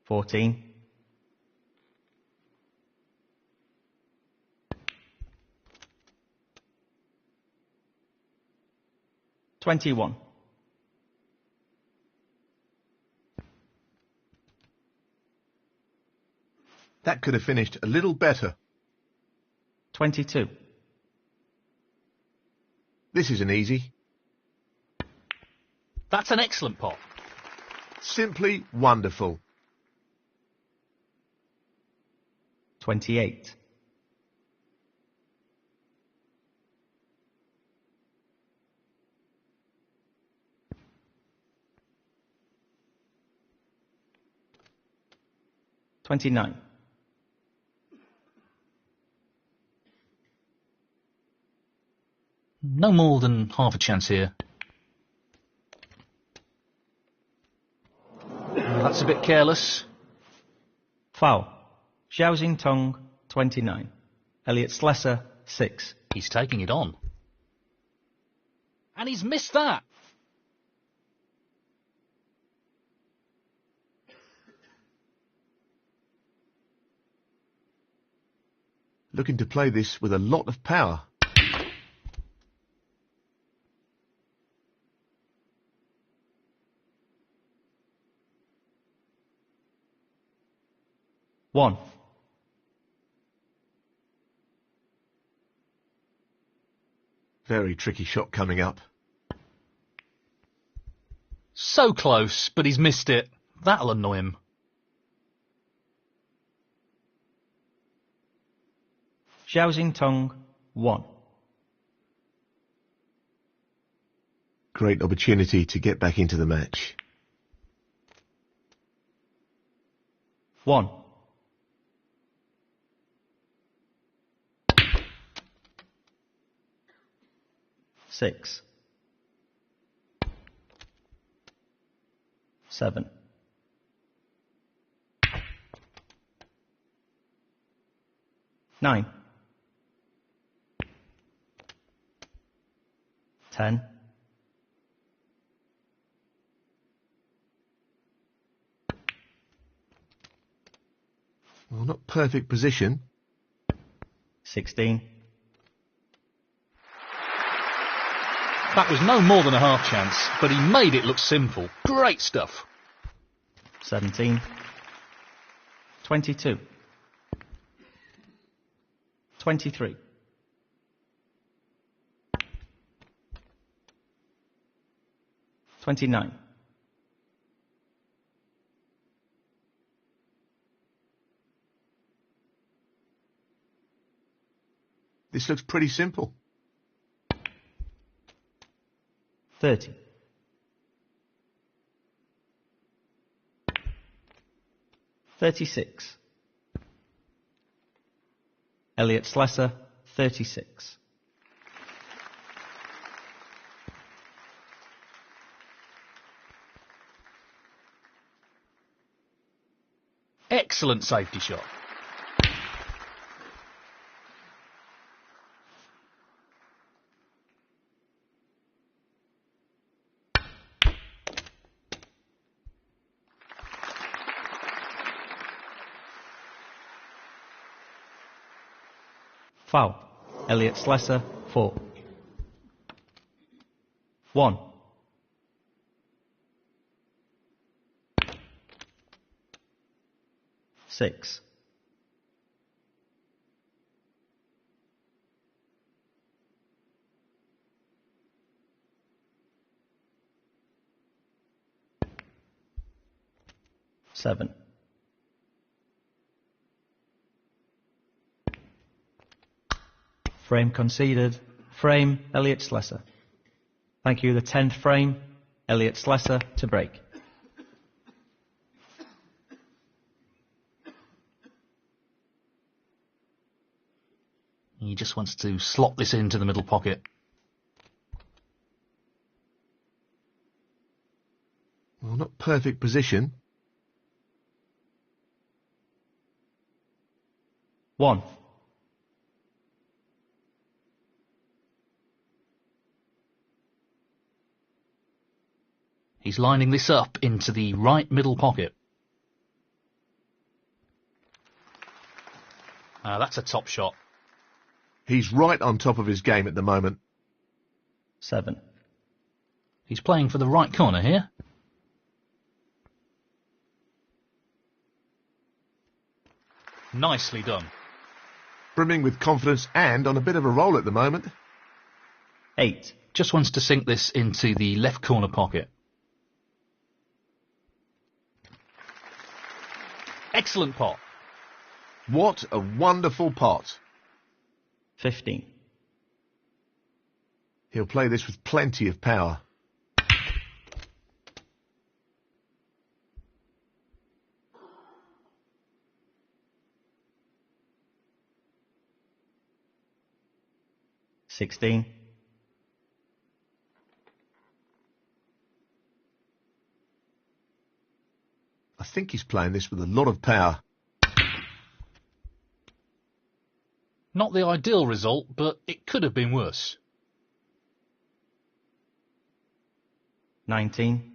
14. 21. That could have finished a little better. 22. This isn't easy. That's an excellent pot. Simply wonderful. 28. 29. No more than half a chance here. That's a bit careless. Foul. Zhao Xintong, 29. Elliot Slessor, 6. He's taking it on. And he's missed that. Looking to play this with a lot of power. One. Very tricky shot coming up. So close, but he's missed it. That'll annoy him. Zhao Xintong, 1. Great opportunity to get back into the match. 1. Six. 7. 9. 10. Not perfect position. 16. That was no more than a half chance, but he made it look simple. Great stuff. 17. 22. 23. 29. This looks pretty simple. 30. 36. Elliot Slessor, 36. Excellent safety shot. Foul. Elliot Slessor, 4. 1. Six. Seven. Frame conceded. Frame, Elliot Slessor. Thank you. The 10th frame, Elliot Slessor to break. He just wants to slot this into the middle pocket. Well, not perfect position. 1. He's lining this up into the right middle pocket. That's a top shot. He's right on top of his game at the moment. 7. He's playing for the right corner here. Nicely done. Brimming with confidence and on a bit of a roll at the moment. 8. Just wants to sink this into the left corner pocket. Excellent pot. What a wonderful pot. 15. He'll play this with plenty of power. $16. I think he's playing this with a lot of power. Not the ideal result, but it could have been worse. 19.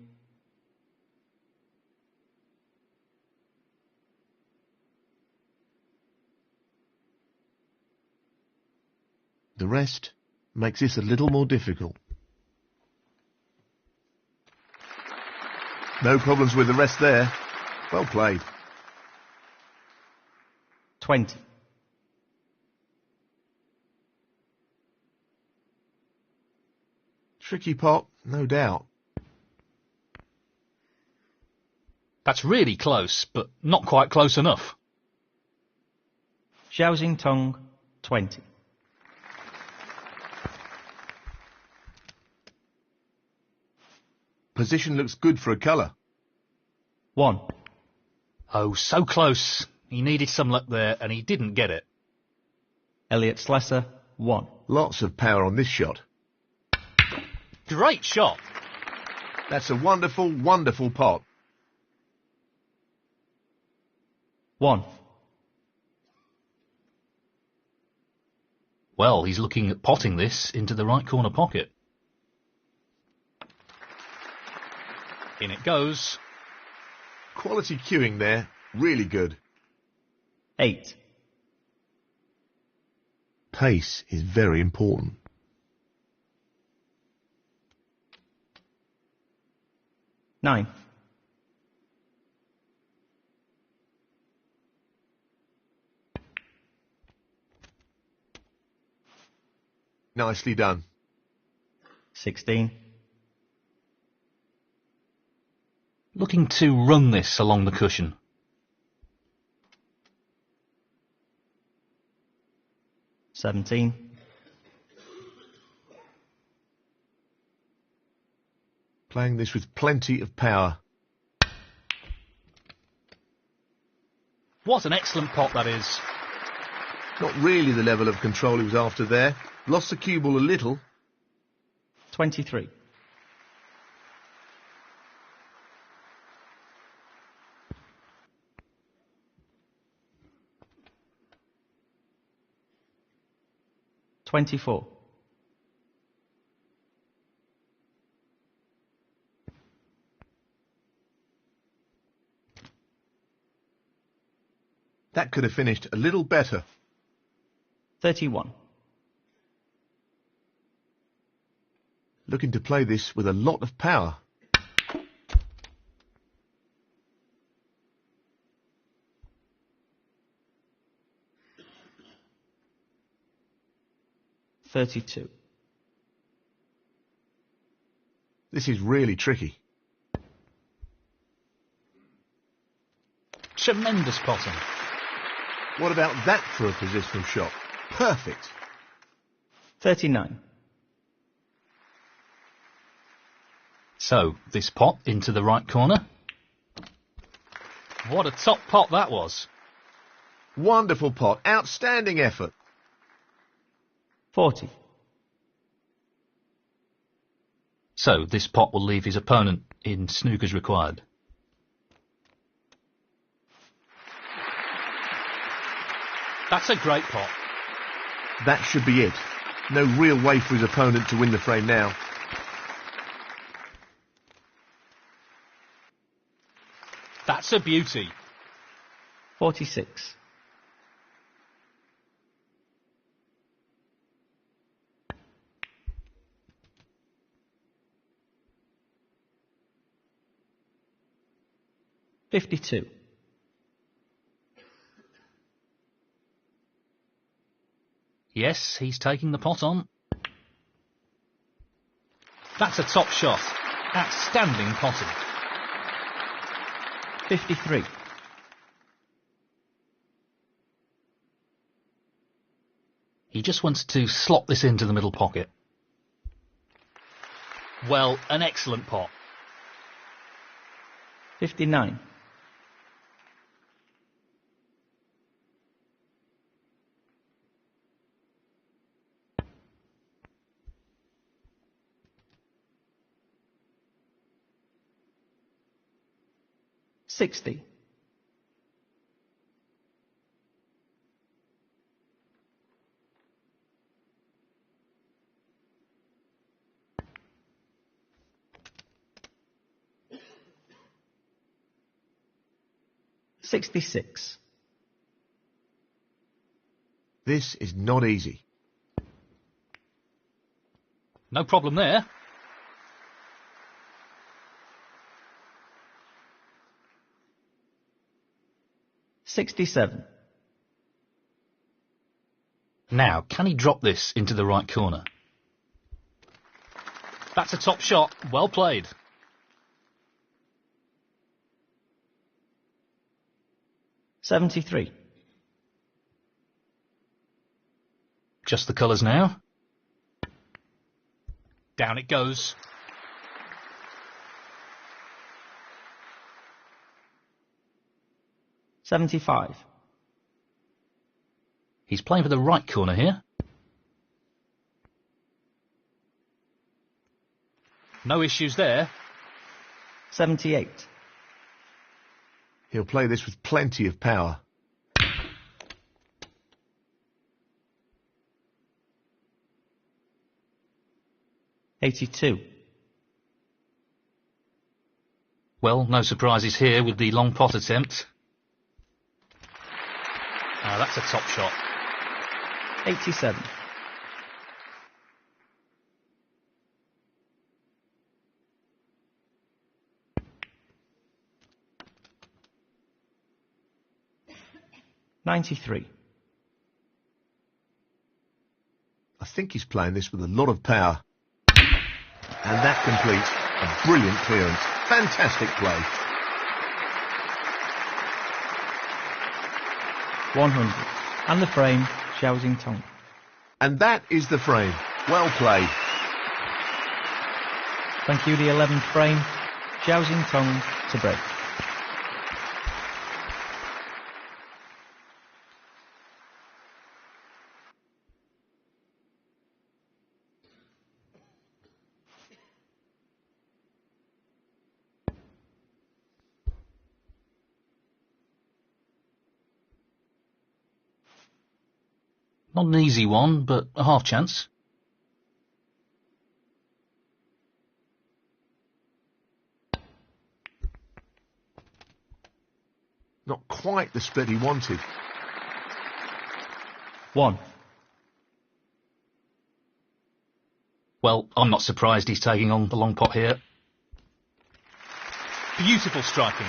The rest makes this a little more difficult. No problems with the rest there. Well played. 20. Tricky pot, no doubt. That's really close, but not quite close enough. Zhao Xintong, 20. Position looks good for a colour. 1. Oh, so close. He needed some luck there, and he didn't get it. Elliot Slessor, 1. Lots of power on this shot. Great shot. That's a wonderful, wonderful pot. 1. Well, he's looking at potting this into the right corner pocket. In it goes. Quality cueing there, really good. 8. Pace is very important. 9. Nicely done. 16. Looking to run this along the cushion. 17. Playing this with plenty of power. What an excellent pot that is. Not really the level of control he was after there. Lost the cue ball a little. 23. 24. That could have finished a little better. 31. Looking to play this with a lot of power. $32. This is really tricky. Tremendous potting. What about that for a positional shot? Perfect. 39. So, this pot into the right corner. What a top pot that was. Wonderful pot. Outstanding effort. 40. So, this pot will leave his opponent in snookers required. That's a great pot. That should be it. No real way for his opponent to win the frame now. That's a beauty. 46. $52. Yes, he's taking the pot on. That's a top shot. Outstanding potting. 53. He just wants to slot this into the middle pocket. Well, an excellent pot. 59. $60. $66. This is not easy. No problem there. $67. Now, can he drop this into the right corner? That's a top shot. Well played. $73. Just the colours now. Down it goes. $75. He's playing for the right corner here. No issues there. 78. He'll play this with plenty of power. $82. Well, no surprises here with the long pot attempt. That's a top shot. 87. $93. I think he's playing this with a lot of power. And that completes a brilliant clearance. Fantastic play. 100. And the frame, Zhao Xintong. And that is the frame. Well played. Thank you, the 11th frame, Zhao Xintong to break. Not an easy one, but a half chance. Not quite the split he wanted. 1. Well, I'm not surprised he's taking on the long pot here. Beautiful striking.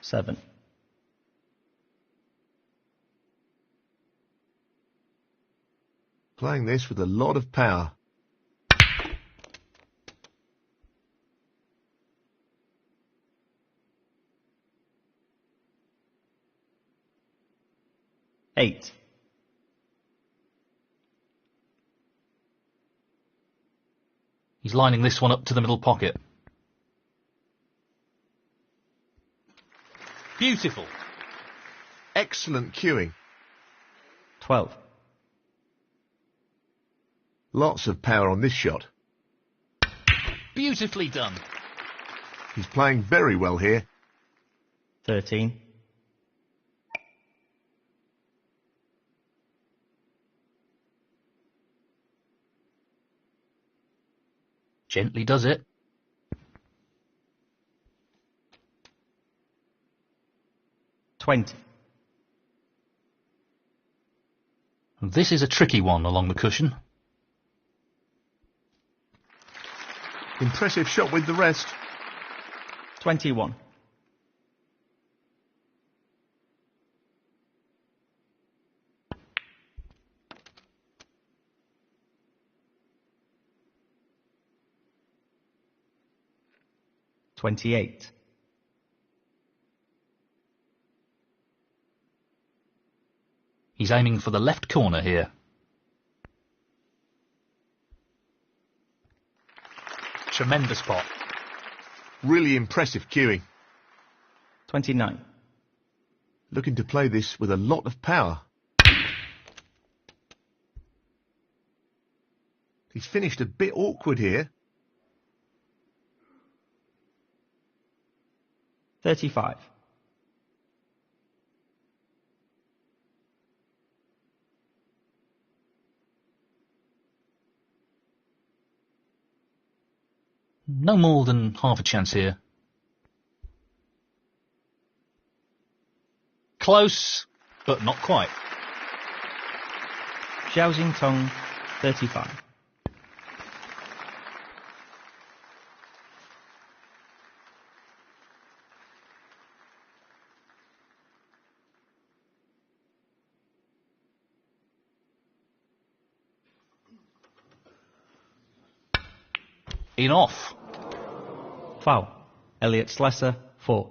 7. Playing this with a lot of power. Eight. He's lining this one up to the middle pocket. Beautiful. Excellent cueing. 12. Lots of power on this shot. Beautifully done. He's playing very well here. 13. Gently does it. 20. This is a tricky one along the cushion. Impressive shot with the rest. 21. $28. He's aiming for the left corner here. Tremendous pot. Really impressive cueing. 29. Looking to play this with a lot of power. He's finished a bit awkward here. 35. No more than half a chance here. Close, but not quite. Zhao Xintong, 35. In off. Foul. Elliot Slessor, 4.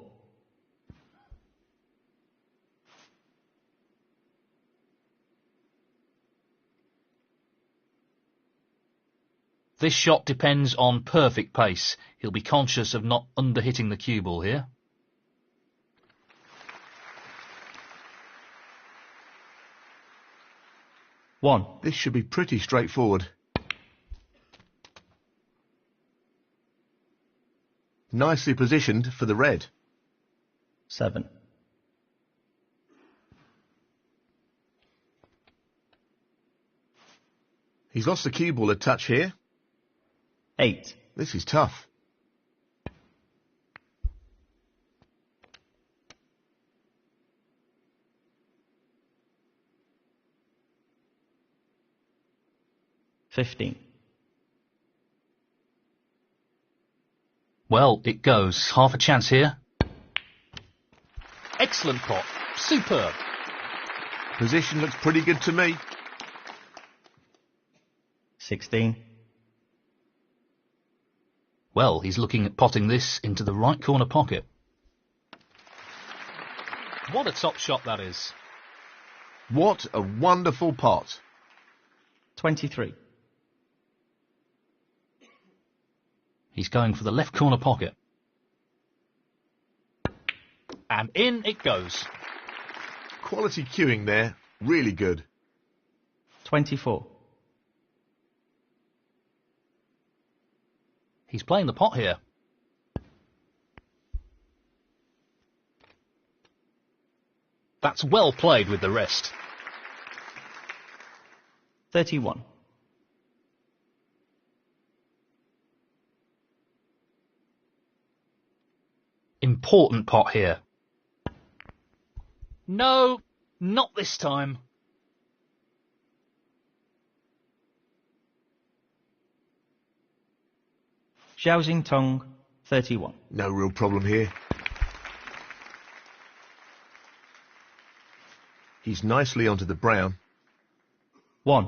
This shot depends on perfect pace. He'll be conscious of not underhitting the cue ball here. One. This should be pretty straightforward. Nicely positioned for the red. 7. He's lost the cue ball a touch here. 8. This is tough. $15. Well, it goes. Half a chance here. Excellent pot. Superb. Position looks pretty good to me. 16. Well, he's looking at potting this into the right corner pocket. What a top shot that is. What a wonderful pot. 23. He's going for the left corner pocket. And in it goes. Quality cueing there. Really good. 24. He's playing the pot here. That's well played with the wrist. 31. Important pot here. No, not this time. Zhao Xintong, 31. No real problem here. He's nicely onto the brown. 1.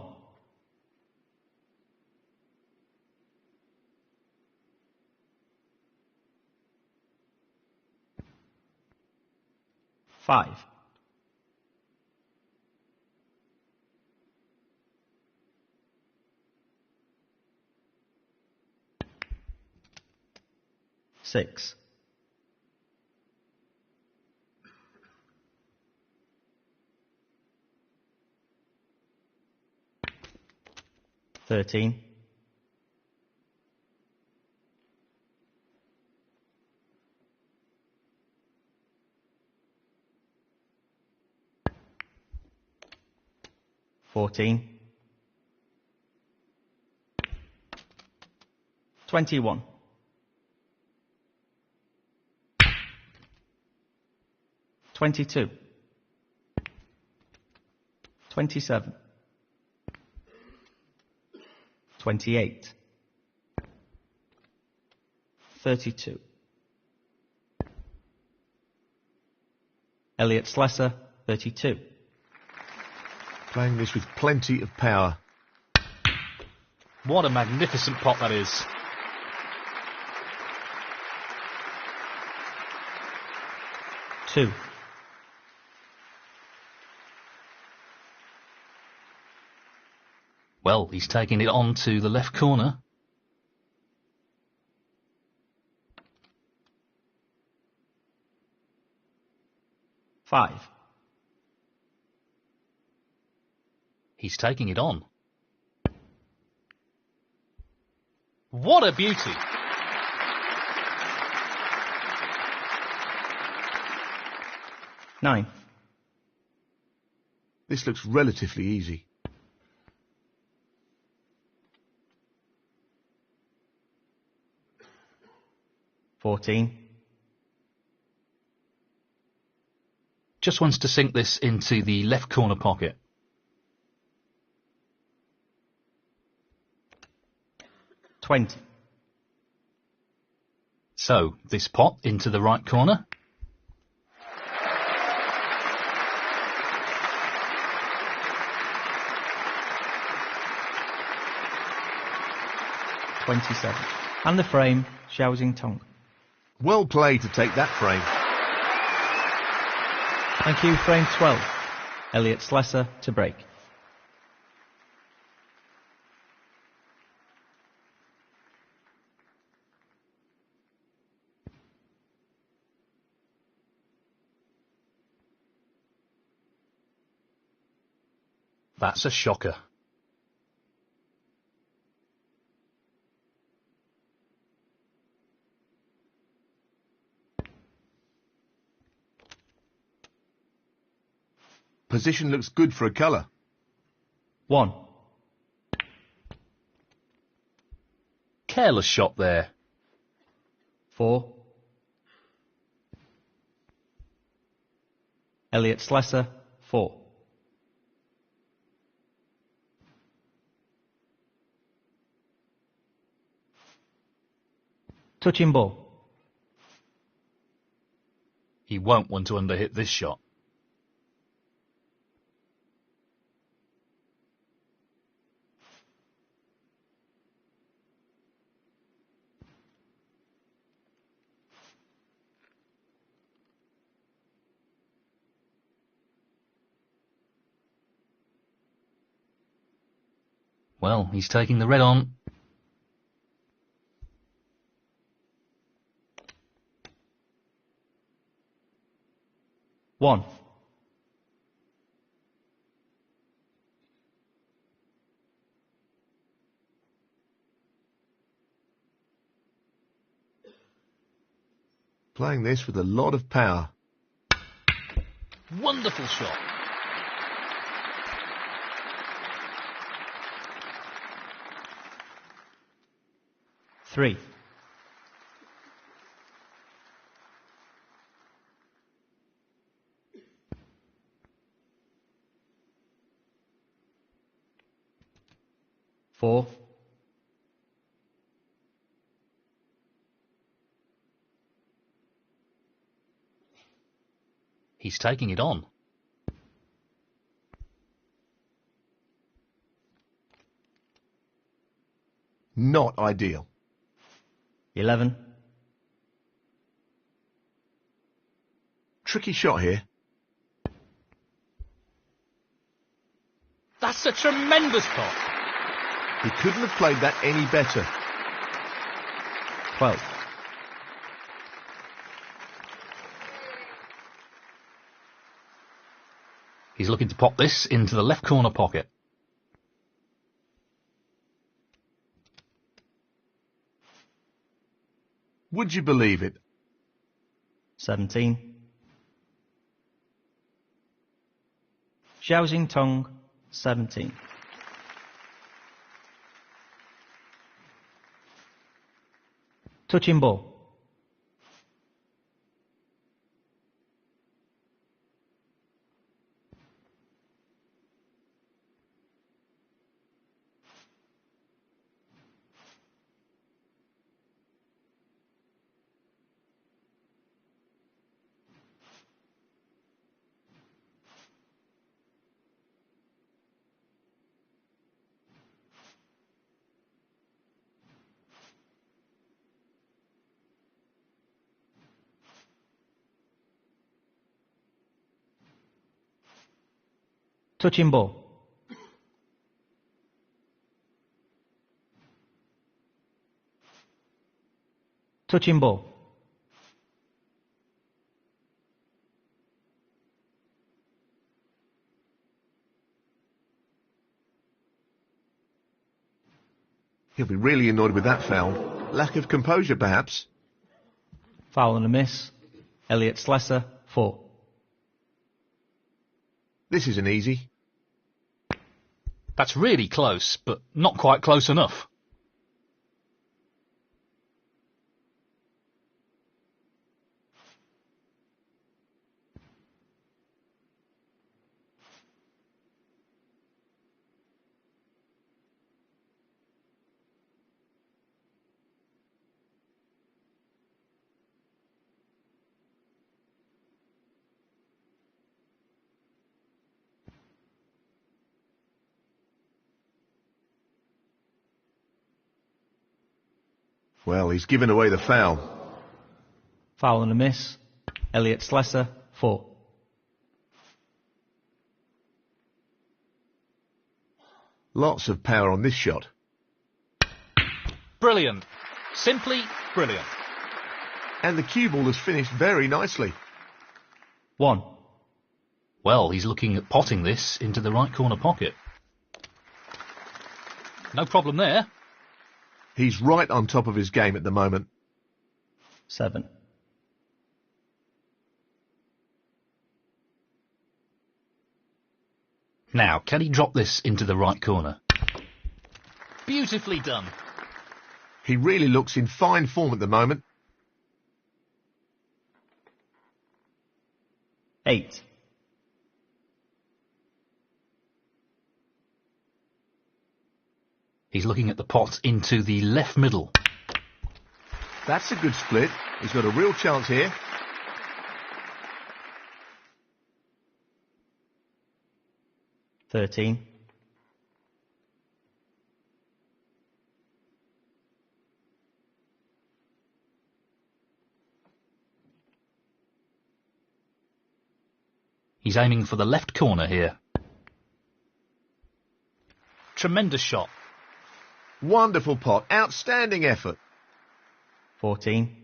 Five. 6. 13. 14. 21. 22. 27. 28. 32. Elliot Slessor, 32. Playing this with plenty of power. What a magnificent pot that is. Two. Well, he's taking it on to the left corner. Five. He's taking it on. What a beauty! Nine. This looks relatively easy. 14. Just wants to sink this into the left corner pocket. 20. So, this pot into the right corner. $27. And the frame, Zhao Xintong. Well played to take that frame. Thank you, frame 12. Elliot Slessor to break. That's a shocker. Position looks good for a colour. 1. Careless shot there. 4. Elliot Slessor, 4. Touching ball. He won't want to underhit this shot. Well, he's taking the red on. One. Playing this with a lot of power. Wonderful shot. Three. Four. He's taking it on. Not ideal. 11. Tricky shot here. That's a tremendous pot. He couldn't have played that any better. 12. He's looking to pop this into the left corner pocket. Would you believe it? 17. Zhao Xintong, 17. Touching ball. Touching ball. Touching ball. He'll be really annoyed with that foul. Lack of composure, perhaps. Foul and a miss. Elliot Slessor, 4. This isn't easy. That's really close, but not quite close enough. Well, he's given away the foul. Foul and a miss. Elliot Slessor, 4. Lots of power on this shot. Brilliant. Simply brilliant. And the cue ball has finished very nicely. 1. Well, he's looking at potting this into the right corner pocket. No problem there. He's right on top of his game at the moment. 7. Now, can he drop this into the right corner? Beautifully done. He really looks in fine form at the moment. 8. He's looking at the pot into the left middle. That's a good split. He's got a real chance here. 13. He's aiming for the left corner here. Tremendous shot. Wonderful pot. Outstanding effort. 14.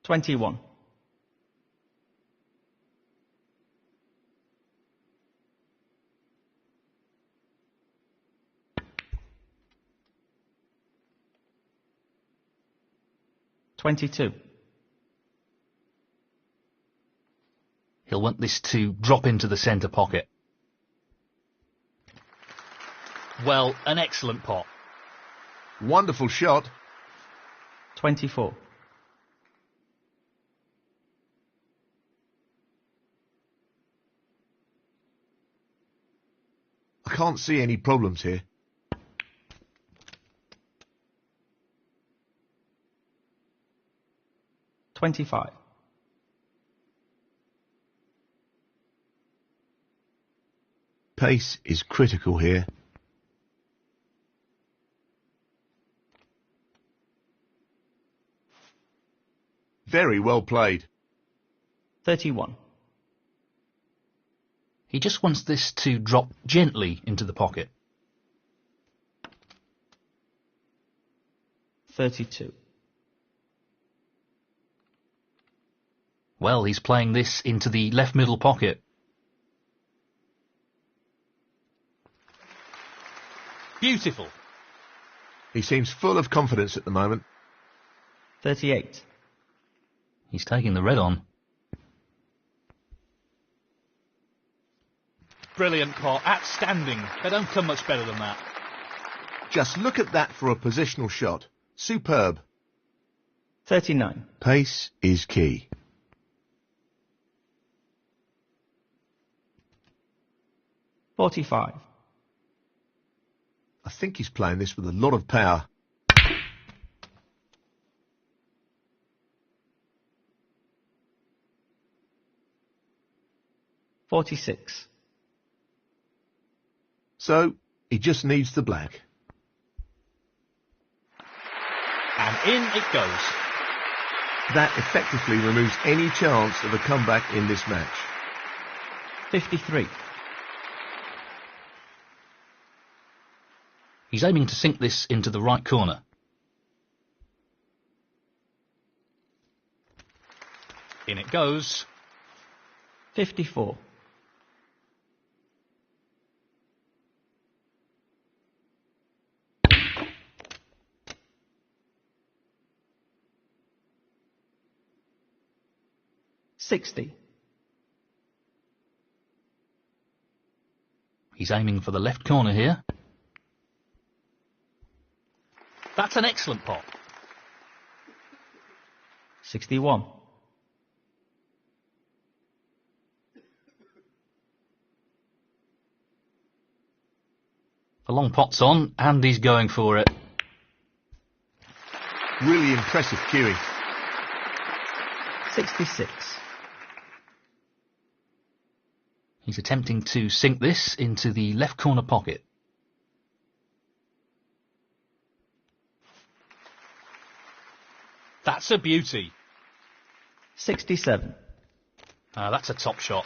$21. 22. He'll want this to drop into the centre pocket. Well, an excellent pot. Wonderful shot. 24. I can't see any problems here. $25. Pace is critical here. Very well played. 31. He just wants this to drop gently into the pocket. 32. Well, he's playing this into the left middle pocket. Beautiful. He seems full of confidence at the moment. 38. He's taking the red on. Brilliant pot. Outstanding. They don't come much better than that. Just look at that for a positional shot. Superb. 39. Pace is key. $45. I think he's playing this with a lot of power. $46. So, he just needs the black. And in it goes. That effectively removes any chance of a comeback in this match. 53. He's aiming to sink this into the right corner. In it goes. 54. $60. He's aiming for the left corner here. That's an excellent pot. 61. The long pot's on, and he's going for it. Really impressive cueing. 66. He's attempting to sink this into the left corner pocket. That's a beauty. 67. That's a top shot.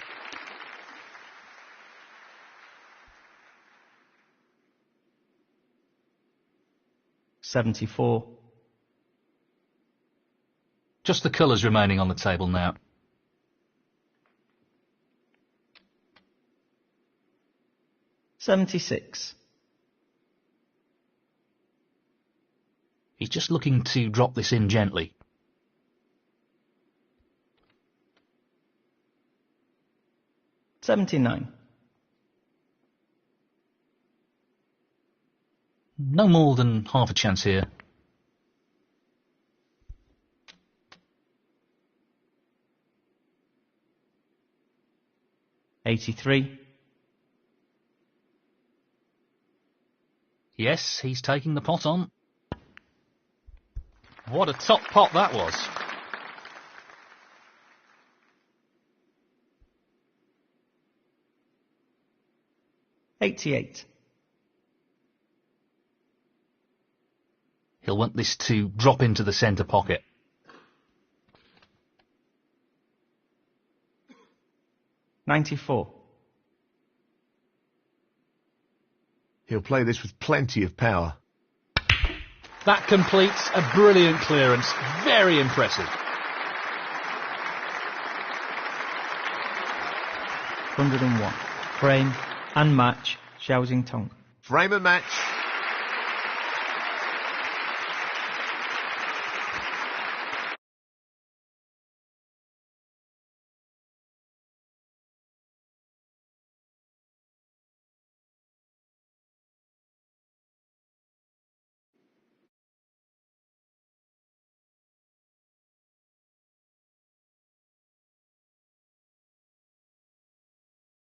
$74. Just the colours remaining on the table now. $76. He's just looking to drop this in gently. $79. No more than half a chance here. $83. Yes, he's taking the pot on. What a top pot that was. $88. He'll want this to drop into the centre pocket. $94. He'll play this with plenty of power. That completes a brilliant clearance. Very impressive. 101. Frame and match, Zhao Xintong. Frame and match.